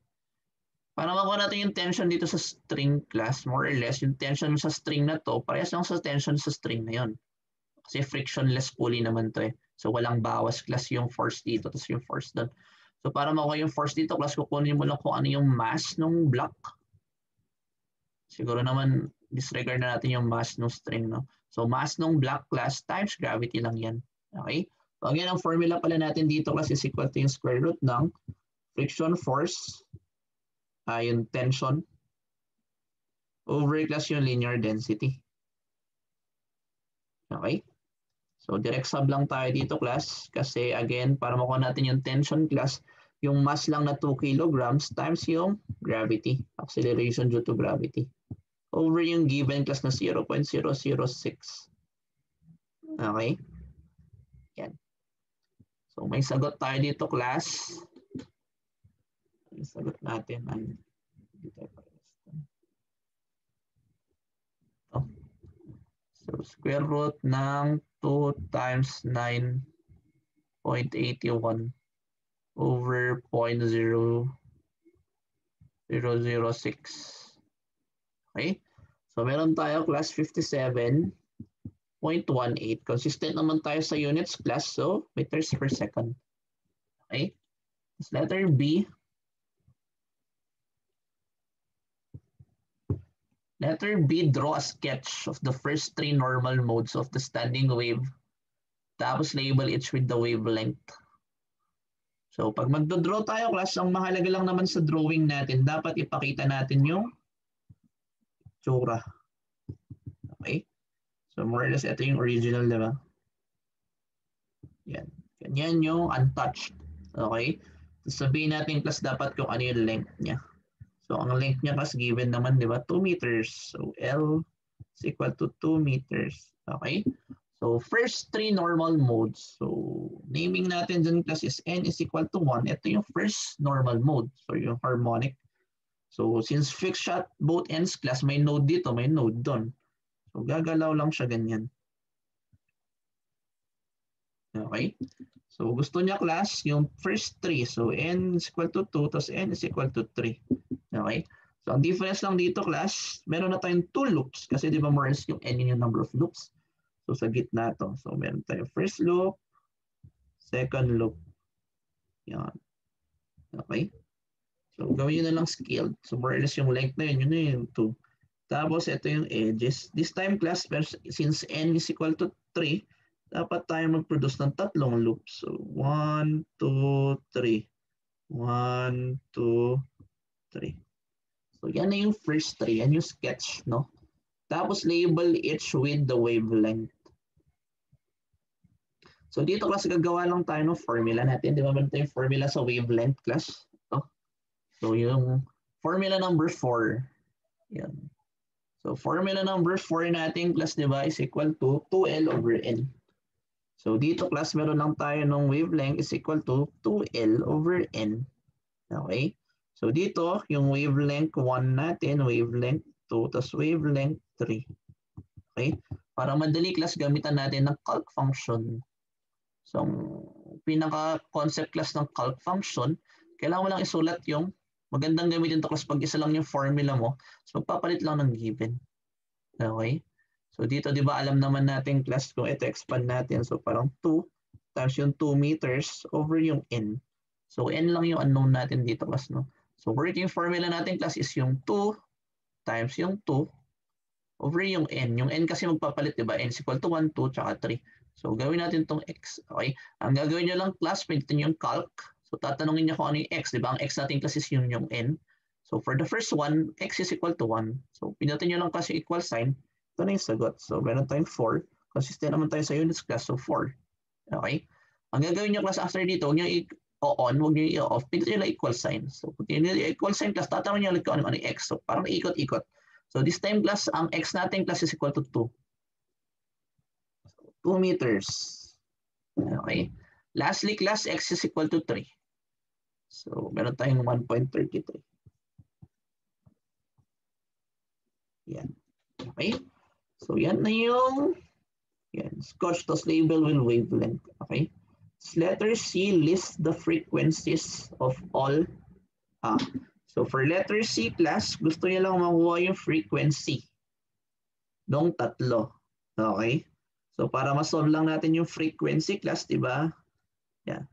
Para makuha natin yung tension dito sa string class, more or less, yung tension sa string na to, parehas lang sa tension sa string na yun. Kasi frictionless pulley naman to eh. So walang bawas class yung force dito, tapos yung force doon. So para makuha yung force dito class, kukunin mo lang kung ano yung mass ng block. Siguro naman, disregard na natin yung mass ng string, no? So mass ng block class times gravity lang yan. Okay? So again, ang formula pala natin dito class is equal to yung square root ng friction force, yung tension, over class yung linear density. Okay? So direct sub lang tayo dito class kasi again, para makuha natin yung tension class, yung mass lang na 2 kilograms times yung gravity, acceleration due to gravity, over yung given class na 0.006. Okay? Yan. So may sagot tayo dito class. May sagot natin. So square root ng 2 times 9.81 over 0.0006. Okay? So meron tayo class 57.18. Consistent naman tayo sa units class, so meters per second. Okay? This letter B. Letter B, draw a sketch of the first 3 normal modes of the standing wave. Tapos label each with the wavelength. So pag magdodraw tayo class, ang mahalaga lang naman sa drawing natin, dapat ipakita natin yung tsura. Okay? So more or less, ito yung original, di ba? Yan. Ganyan yung untouched. Okay? So sabihin natin class dapat kung ano yung length niya. So ang length niya class given naman, di ba? 2 meters. So L is equal to 2 meters. Okay? So first 3 normal modes. So naming natin dyan class is N is equal to 1. Ito yung first normal mode. So yung harmonic. So since fixed shot both ends class, may node dito, may node doon. So gagalaw lang siya ganyan. Okay? So gusto niya class yung first 3. So N is equal to 2, tapos N is equal to 3. Okay? So ang difference lang dito class, meron na tayong 2 loops. Kasi di ba more or less yung N yung number of loops. So sa gitna to. So meron tayong first loop, second loop. Yan. Okay? So gawin nyo na lang scaled. So more or less yung length na yun na yung 2. Tapos ito yung edges. This time class, since N is equal to 3, dapat tayo mag-produce ng 3 loops. So 1, 2, 3. 1, 2, 3. So yan na yung first 3. Yan yung sketch, no? Tapos label each with the wavelength. So dito class, gagawa lang tayo ng formula natin. Di ba meron tayong formula sa wavelength class? Ito. So yung formula number 4. Yan. So formula number 4 natin class, di ba, is equal to 2L over N. So dito class, meron lang tayo ng wavelength is equal to 2L over N. Okay? So dito, yung wavelength 1 natin, wavelength 2, tapos wavelength 3. Okay? Para madali class, gamitan natin ng calc function. So, pinaka-concept class ng calc function, kailangan mo lang isulat yung magandang gamitin to class pag isa lang yung formula mo. So, magpapalit lang ng given. Okay? So, dito, di ba, alam naman natin class kung ito expand natin. So, parang 2 times yung 2 meters over yung n. So, n lang yung unknown natin dito class, no? So, working formula natin class is yung 2 times yung 2 over yung n. Yung n kasi magpapalit, di ba? N is equal to 1, 2, tsaka 3. So, gawin natin itong x. Okay? Ang gagawin nyo lang, class, pindutin yung calc. So, tatanungin nyo kung ano yung x, di ba? Ang x natin kasi is yung n. So, for the first one, x is equal to 1. So, pindutin nyo lang kasi equal sign. Ito na yung sagot. So, meron tayong 4. Consistent naman tayo sa units class. So, 4. Okay? Ang gagawin nyo class after dito, huwag nyo i-on, huwag nyo i-off. Pindutin nyo lang equal sign. So, pag nyo equal sign class, tatanungin nyo lang kung ano yung x. So, parang ikot-ikot. So this time class, ang x natin class is equal to 2. 2 meters. Okay. Lastly class, x is equal to 3. So meron tayong 1.33. Yan. Okay. So yan na yung Scotch toss label with wavelength. Okay. Letter C lists the frequencies of all. So for letter C class, gusto niyo lang makuha yung frequency nung tatlo. Okay? So para ma-solve lang natin yung frequency class, di ba? Yeah.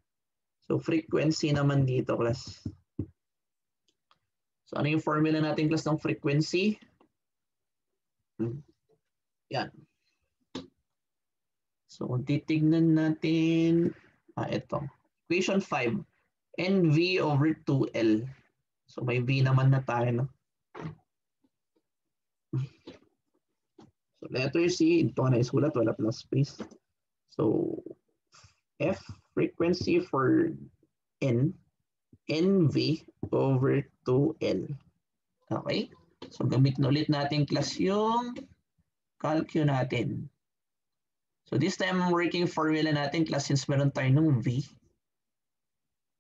So frequency naman dito class. So ano yung formula natin class ng frequency? Yan. So kung titignan natin, ito. Equation 5, NV over 2L. So may V naman na tayo, no? So letter C, ito na isulat, wala plus space. So F, frequency for N, NV over 2L. Okay? So gamitin ulit natin class yung calcu natin. So this time, working formula natin class, since meron tayo ng V.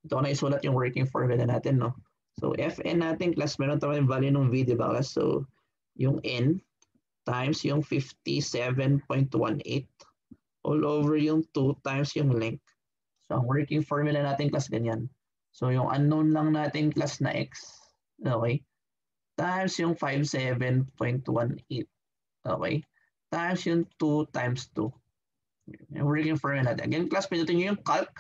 Ito na isulat yung working formula natin, no? So Fn natin class, meron tayong value ng V, di ba class? So yung N times yung 57.18 all over yung 2 times yung length. So ang working formula natin class ganyan. So yung unknown lang natin class na x, okay? Times yung 57.18, okay? Times yung 2 times 2. Yung working formula natin. Again class, pinutin nyo yung calc.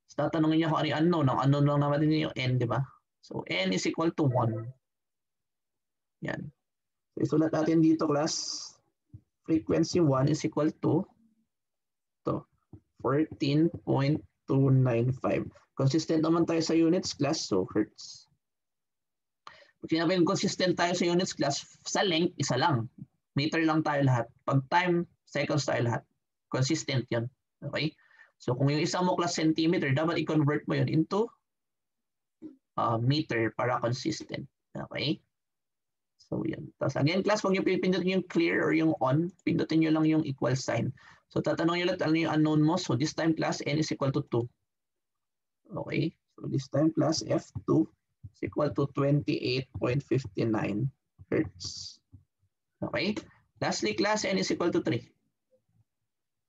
So tatanungin nyo kung ano yung unknown. Ang unknown lang naman din yung n, di ba? So n is equal to 1. Yan. So isulat natin dito class. Frequency 1 is equal to 14.295. Consistent naman tayo sa units class, so hertz. Pag sinabi yung consistent tayo sa units class, sa length, isa lang. Meter lang tayo lahat. Pag time, seconds tayo lahat. Consistent yun. Okay? So kung yung isang mo class centimeter, dapat i-convert mo yun into meter para consistent. Okay? So yun. Tapos again class, pag yung pindutin yung clear or yung on, pindutin nyo lang yung equal sign. So tatanungin nyo lang ano yung unknown mo. So this time class, n is equal to 2. Okay? So this time class, F2 is equal to 28.59 hertz. Okay? Lastly class, n is equal to 3.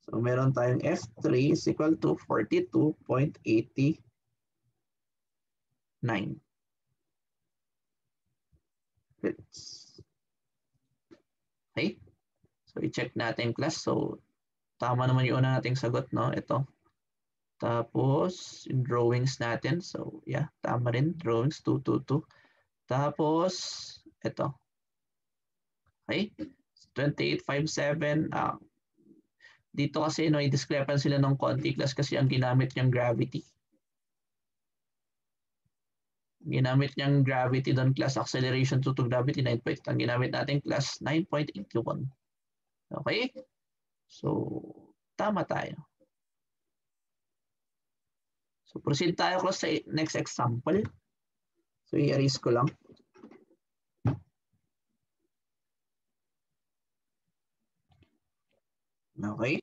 So meron tayong F3 is equal to 42.89. Hertz. Okay? So i-check natin class. So tama naman yung una nating sagot, no? Ito. Tapos yung drawings natin. So yeah, tama rin. Drawings 222. Tapos ito. Okay? 2857. Dito kasi no, i-discrepan sila ng konti class kasi ang ginamit niyang gravity. Ginamit niyang gravity doon class, acceleration to gravity 9.8. Ang ginamit natin class 9.81. Okay? So, tama tayo. So, proceed tayo class sa next example. So, i-erase ko lang. Okay.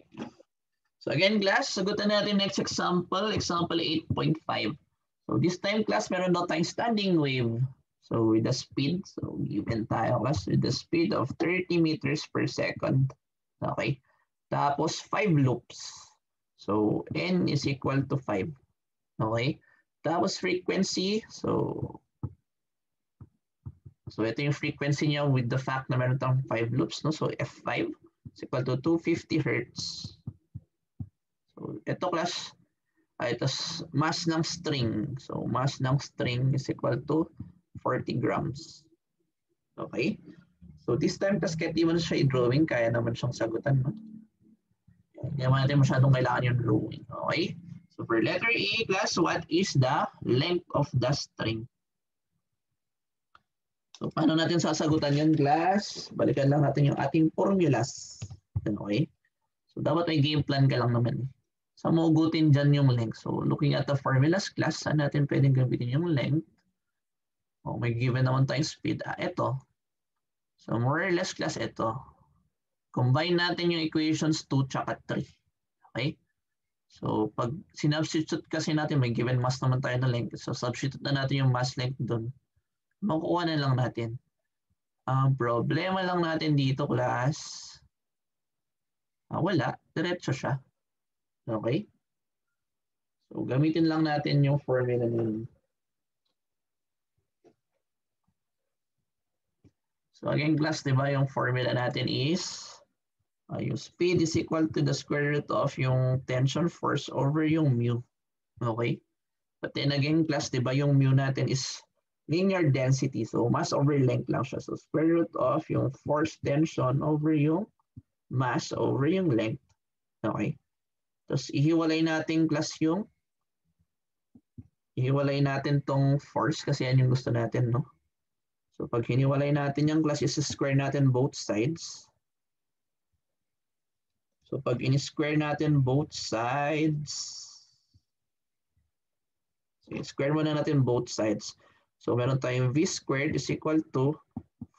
So again class, sagutan natin next example, example 8.5. So this time class, meron daw tayong standing wave. So with the speed, so given tayo class with the speed of 30 meters per second. Okay. Tapos 5 loops. So n is equal to 5. Okay? Tapos frequency. So ito yung frequency niya with the fact na meron tayong 5 loops. No? So F5 is equal to 250 Hertz. So ito class, ito mass ng string. So mass ng string is equal to 40 grams. Okay? So this time class, kahit di mo na siya i-drawing, kaya naman siyang sagutan. No? Hindi naman natin masyadong kailangan yung drawing. Okay? So for letter A class, what is the length of the string? So paano natin sasagutan yun class? Balikan lang natin yung ating formulas. Okay? So dapat may game plan ka lang naman. So maugutin dyan yung length. So looking at the formulas class, saan natin pwedeng gamitin yung length? O may given naman tayong speed. Ito. So more or less class ito. Combine natin yung equations 2 tsaka 3. Okay? So pag sinubstitute kasi natin, may given mass naman tayo na length. So substitute na natin yung mass length doon. Makukuha na lang natin. Ang problema lang natin dito class, wala. Diretso siya. Okay? So gamitin lang natin yung formula nun. So again class, di ba yung formula natin is yung speed is equal to the square root of yung tension force over yung mu. Okay? But then again class, di ba yung mu natin is linear density. So mass over length lang siya. So square root of yung force tension over yung mass over yung length. Okay? Tapos ihiwalay natin class yung ihiwalay natin tong force kasi yan yung gusto natin, no? So pag hiniwalay natin yung class, is-square natin both sides. So pag in-square natin both sides, so square muna natin both sides. So meron tayong V squared is equal to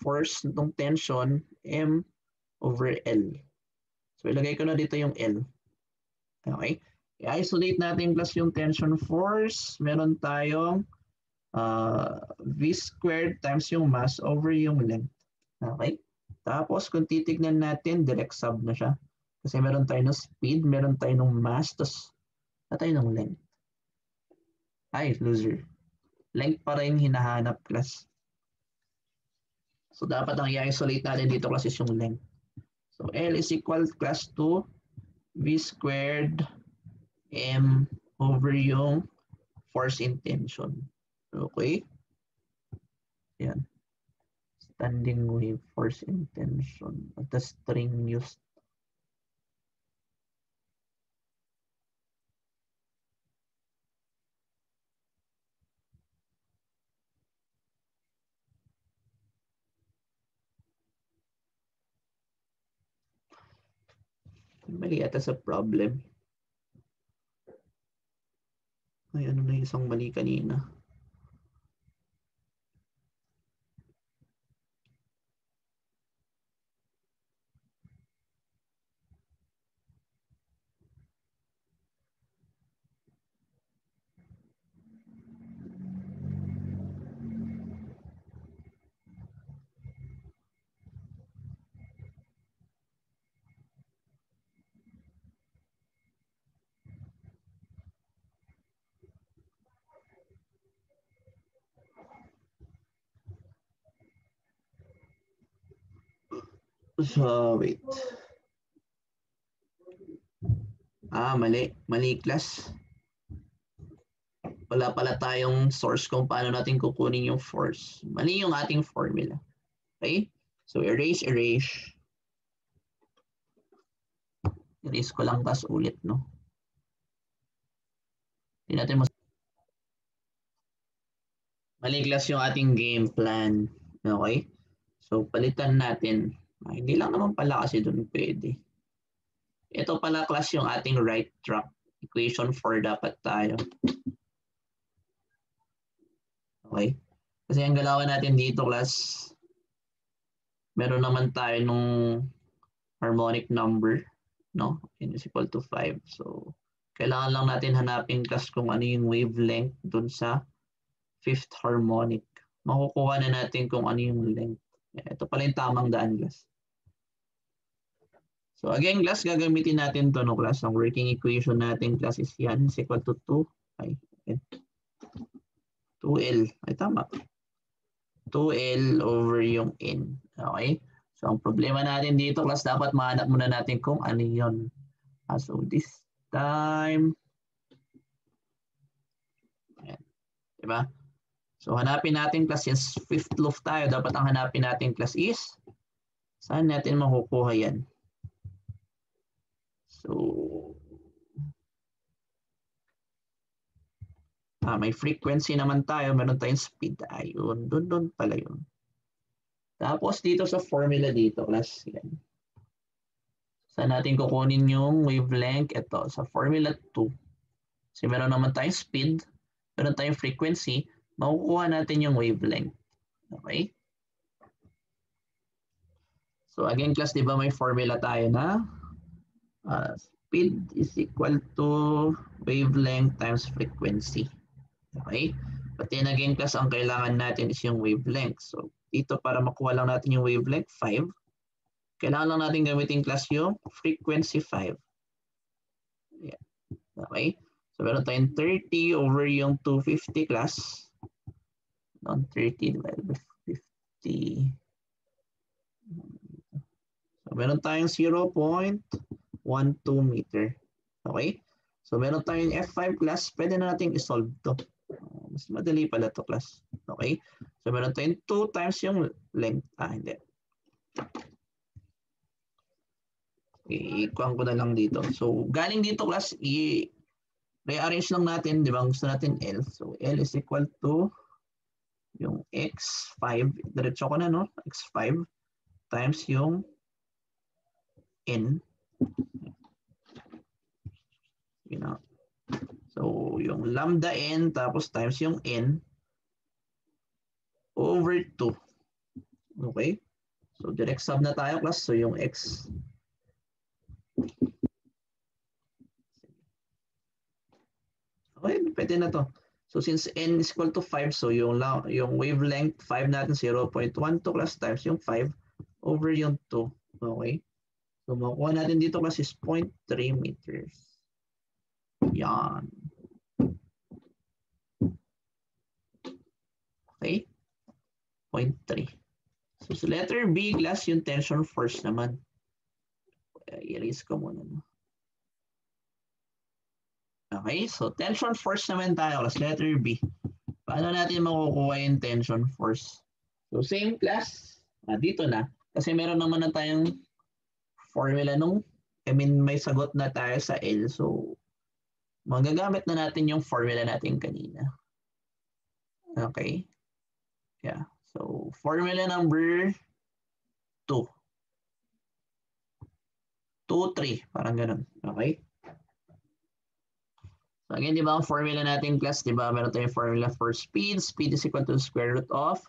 force ng tension M over L. So ilagay ko na dito yung L. Okay? I-isolate natin plus yung tension force. Meron tayong V squared times yung mass over yung length. Okay? Tapos kung titignan natin, direct sub na siya. Kasi meron tayo ng speed, meron tayo ng mass, tapos tayo ng length. Ay, loser. Length pa rin hinahanap class. So dapat ang i-isolate natin dito class is yung length. So L is equal class to V squared M over yung force in tension. Okay? Yan. Standing wave force in tension at the string used. Mali ata sa problem. Ay, ano na isang mali kanina. So, wait. Mali. Mali class. Wala pala tayong source kung paano natin kukunin yung force. Mali yung ating formula. Okay? So, erase. Erase ko lang tas ulit, no? Hindi natin mali class yung ating game plan. Okay? So, palitan natin. Hindi lang naman pala kasi doon pwede. Ito pala class yung ating right track. Equation 4 dapat tayo. Okay? Kasi ang galawan natin dito class, meron naman tayo nung harmonic number, no? N is equal to 5. So, kailangan lang natin hanapin class kung ano yung wavelength dun sa fifth harmonic. Makukuha na natin kung ano yung length. Ito pala yung tamang daan class. So again, class, gagamitin natin to, no, class. Ang working equation natin, class, is yan is equal to 2. Ay, 2L. Ay, tama. 2L over yung N. Okay? So ang problema natin dito, class, dapat mahanap muna natin kung ano yun. So this time, ayan, diba? So hanapin natin, class, yes, fifth loop tayo. Dapat ang hanapin natin, class, is saan natin makukuha yan? So, may frequency naman tayo. Meron tayong speed. Ayun, doon pala yun. Tapos dito sa formula dito, class, yan. Saan natin kukunin yung wavelength? Ito, sa formula 2. Kasi meron naman tayong speed, meron tayong frequency, makukuha natin yung wavelength. Okay? So again, class, di ba may formula tayo na speed is equal to wavelength times frequency. Okay? But then again, class, ang kailangan natin is yung wavelength. So dito, para makuha lang natin yung wavelength 5, kailangan lang natin gamitin, class, yung frequency 5. Yeah. Okay? So meron tayong 30 over yung 250, class. 30 divided by 50. So meron tayong 0.12 meter. Okay? So meron tayong F5, class. Pwede na natin isolve to. Mas madali pala to, class. Okay? So meron tayong 2 times yung length. Hindi. Ikuhan ko na lang dito. So galing dito, class, i-rearrange lang natin. Di ba? Gusto natin L. So L is equal to yung x5. Diretso ko na, no? x5 times yung n. You know? So yung lambda n tapos times yung n over 2. Okay? So direct sub na tayo, class. So yung x. Okay, pwede na to. So since n is equal to 5, so yung wavelength 5 natin 0.12, class, times yung 5 over yung 2. Okay? So makuha natin dito, class, is 0.3 meters. Yan. Okay? 0.3. So sa letter B, class, yung tension force naman. I-erase ko muna. Okay, so tension force naman tayo, class, letter B. Paano natin makukuha yung tension force? So same, class, dito na. Kasi meron naman na tayong formula may sagot na tayo sa L. So magagamit na natin yung formula natin kanina. Okay? Yeah. So formula number 2. 2, 3. Parang ganun. Okay? So again, di ba ang formula natin, class, di ba meron tayong formula for speed. Speed is equal to the square root of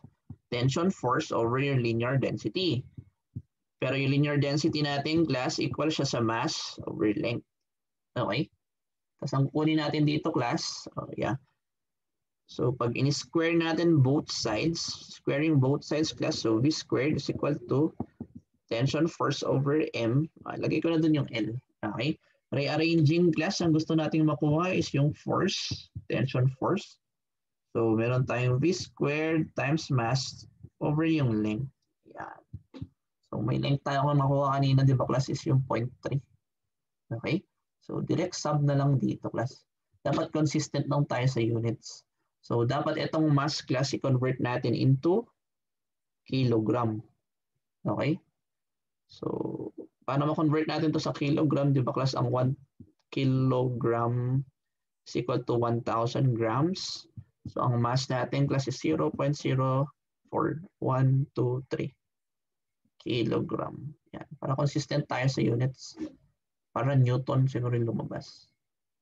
tension force over your linear density. Pero yung linear density natin, class, equal siya sa mass over length. Okay? Tapos ang kunin natin dito, class, yeah. So pag in-square natin both sides, squaring both sides, class, so V squared is equal to tension force over M. Lagay ko na dun yung L. Okay? Rearranging, class, ang gusto nating makuha is yung force, tension force. So meron tayong V squared times mass over yung length. Yan. So may length tayo kung makuha kanina, di ba, class, is yung 0.3. Okay? So direct sub na lang dito, class. Dapat consistent lang tayo sa units. So dapat itong mass, class, i-convert natin into kilogram. Okay? So paano ma-convert natin to sa kilogram? Di ba, class, ang 1 kilogram is equal to 1,000 grams. So ang mass natin, class, is 0.04123 kilogram. Yan. Para consistent tayo sa units. Para Newton siguro yung lumabas.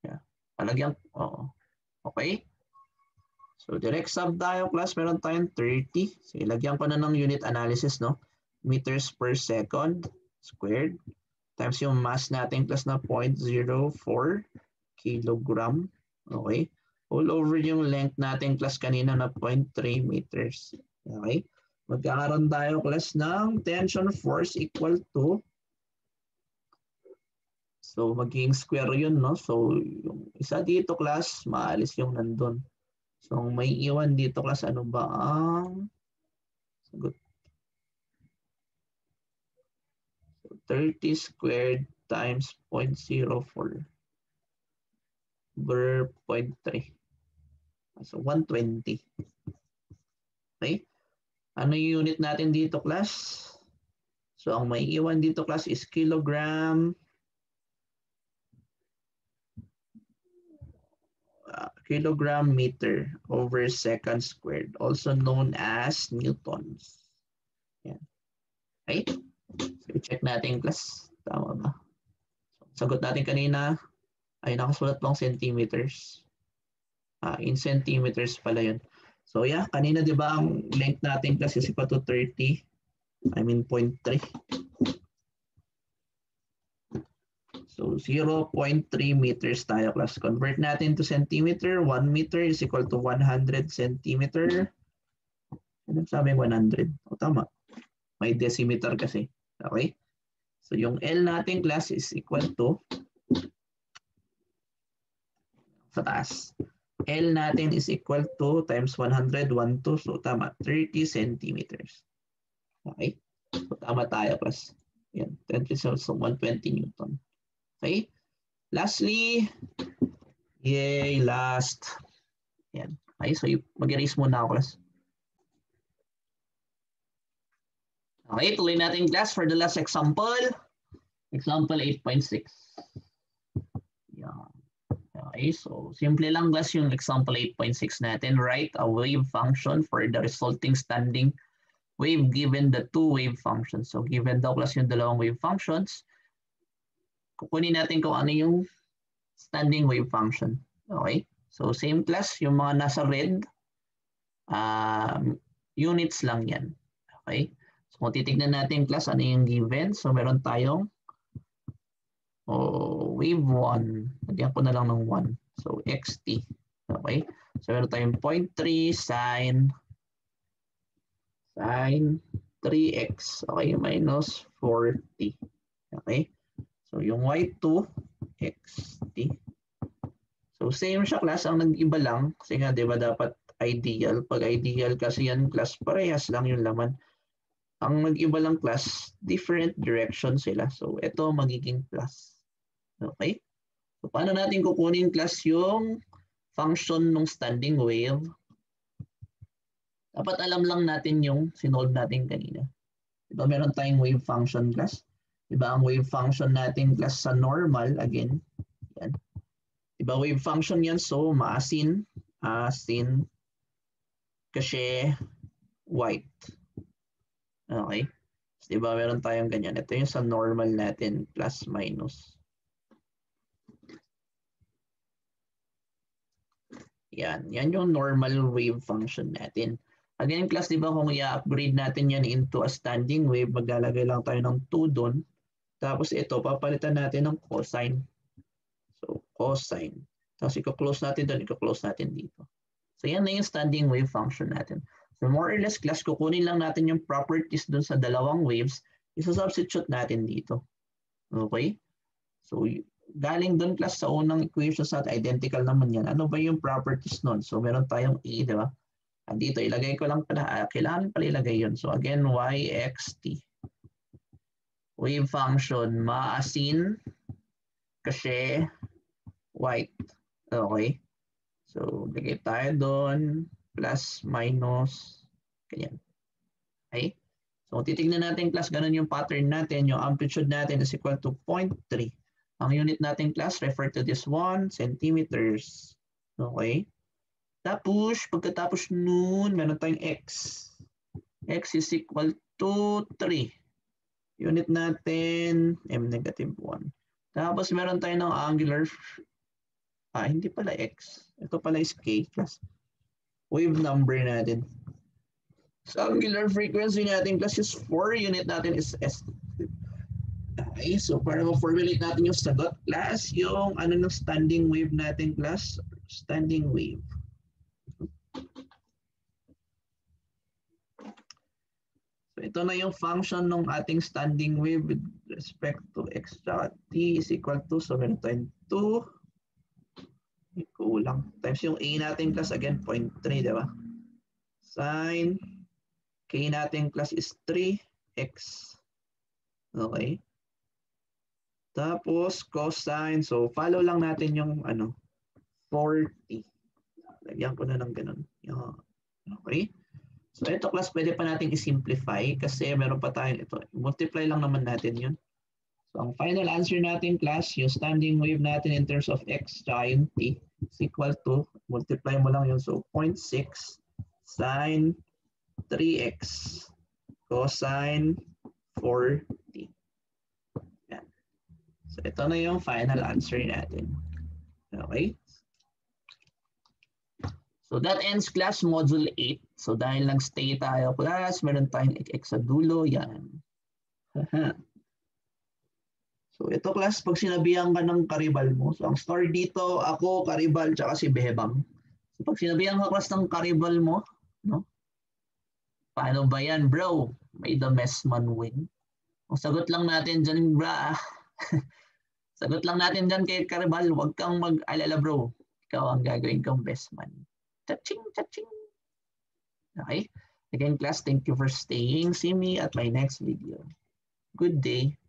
Yeah. Palagyan, oo. Okay? So direct sub tayo, class, meron tayong 30. So ilagyan ko na ng unit analysis, no? Meters per second squared times yung mass natin, class, na 0.04 kilogram. Okay? All over yung length natin, class, kanina na 0.3 meters. Okay? Magkakaroon tayo, class, ng tension force equal to So, magiging square yun, no? So, yung isa dito, class, maalis yung nandun. So, may iwan dito, class, ano ba ang sagot? So, 30 squared times 0.04 over 0.3. So, 120. Okay? Ano yung unit natin dito, class? So, ang may iwan dito, class, is kilogram meter over second squared, also known as newtons. Yan. Okay? So, check natin, class. Tama ba? So, sagot natin kanina ay nakasulat lang centimeters. In centimeters pala yun. So, yeah, kanina di ba ang length natin, class, is equal to 30. I mean 0.3. So 0.3 meters tayo, class. Convert natin to centimeter. 1 meter is equal to 100 centimeter. Ano sabi 100? O tama. May decimeter kasi. Okay? So yung L natin, class, is equal to sa taas. L natin is equal to times 100, 1, 2. So tama, 30 centimeters. Okay? So tama tayo, class. Yan, 10 so 120 Newton. Okay? Lastly, yay, last. Yan. Okay, so mag-erase muna ako, class. Okay, tuloy natin, class, for the last example. Example 8.6. Yan. Okay, so simple lang, class, yung example 8.6 natin. Write a wave function for the resulting standing wave given the two wave functions. So given daw, class, yung dalawang wave functions, kukunin natin kung ano yung standing wave function. Okay, so same, class, yung mga nasa red, units lang yan. Okay, so kung titignan natin, class, ano yung given, so meron tayong wave 1, lagyan ko na lang ng 1, so xt. Okay, so meron tayong 0.3 sine 3x, okay, minus 40. Okay, so yung y2 xt. So same siya, class, ang nag-iba lang kasi nga 'di ba dapat ideal. Pag ideal kasi yan, class, parehas lang yung laman. Ang nag-iba lang, class, different direction sila. So ito magiging plus. Okay? So paano natin kukunin, class, yung function ng standing wave? Dapat alam lang natin yung sinolve natin kanina. Diba meron tayong wave function, class? Diba ang wave function natin, class, sa normal, again, yan. Diba wave function yan, so maasin, kasi white. Okay? So, diba meron tayong ganyan. Ito yung sa normal natin, plus minus. Yan yung normal wave function natin. Again, class, di ba kung i-upgrade natin yan into a standing wave, maglalagay lang tayo ng 2 doon. Tapos ito, papalitan natin ng cosine. So, cosine. Tapos i-close natin doon, i-close natin dito. So, yan na yung standing wave function natin. So, more or less, class, kukunin lang natin yung properties doon sa dalawang waves, isa-substitute natin dito. Okay? So, galing doon, class, sa unang equation sa identical naman yan. Ano ba yung properties nun? So, meron tayong A, di ba? At dito, ilagay ko lang pala, kailangan pala ilagay yun. So, again, yxt. Wave function, maasin kasi white. Okay? So, lagay tayo doon, plus, minus, ganyan. Okay? So, titignan natin, class, ganun yung pattern natin. Yung amplitude natin is equal to 0.3. Ang unit natin, class, refer to this 1 centimeters. Okay? Tapos, pagkatapos nun, meron tayong x. X is equal to 3. Unit natin, m-1. Tapos, meron tayo ng angular, hindi pala x. Ito pala is k, class. Wave number natin. So, angular frequency natin, class, is 4. Unit natin is s. Okay, so para ma-formulate natin yung sagot, class, yung ano ng standing wave natin, class, standing wave. So ito na yung function ng ating standing wave with respect to x at t is equal to, so meron tayong 2, kulang, times yung a natin class again, 0.3, di ba? Sin, k natin class is 3x. Okay. Tapos cosine, so follow lang natin yung 40. Lagyan ko na ng ganun. Okay. So ito class, pwede pa natin i-simplify kasi meron pa tayong ito. Multiply lang naman natin yun. So ang final answer natin class, yung standing wave natin in terms of x giant t is equal to, multiply mo lang yun. So 0.6 sine 3x cosine 4t. Yan. So ito na yung final answer natin. Okay. So that ends class module 8. So dahil lang stay tayo class, meron tayong x sa dulo. Yan. So ito class, pag sinabihan ka ng karibal mo. So ang story dito, ako, karibal, tsaka si Bebang. So pag sinabihan ka class ng karibal mo, no? Paano ba yan, bro? May the best man win. Ang sagot lang natin dyan, bra. Sagot lang natin dyan kay karibal, huwag kang mag-alala, bro. Ikaw ang gagawin kong best man. Cha-ching, cha-ching. Okay? Again, class, thank you for staying. See me at my next video. Good day.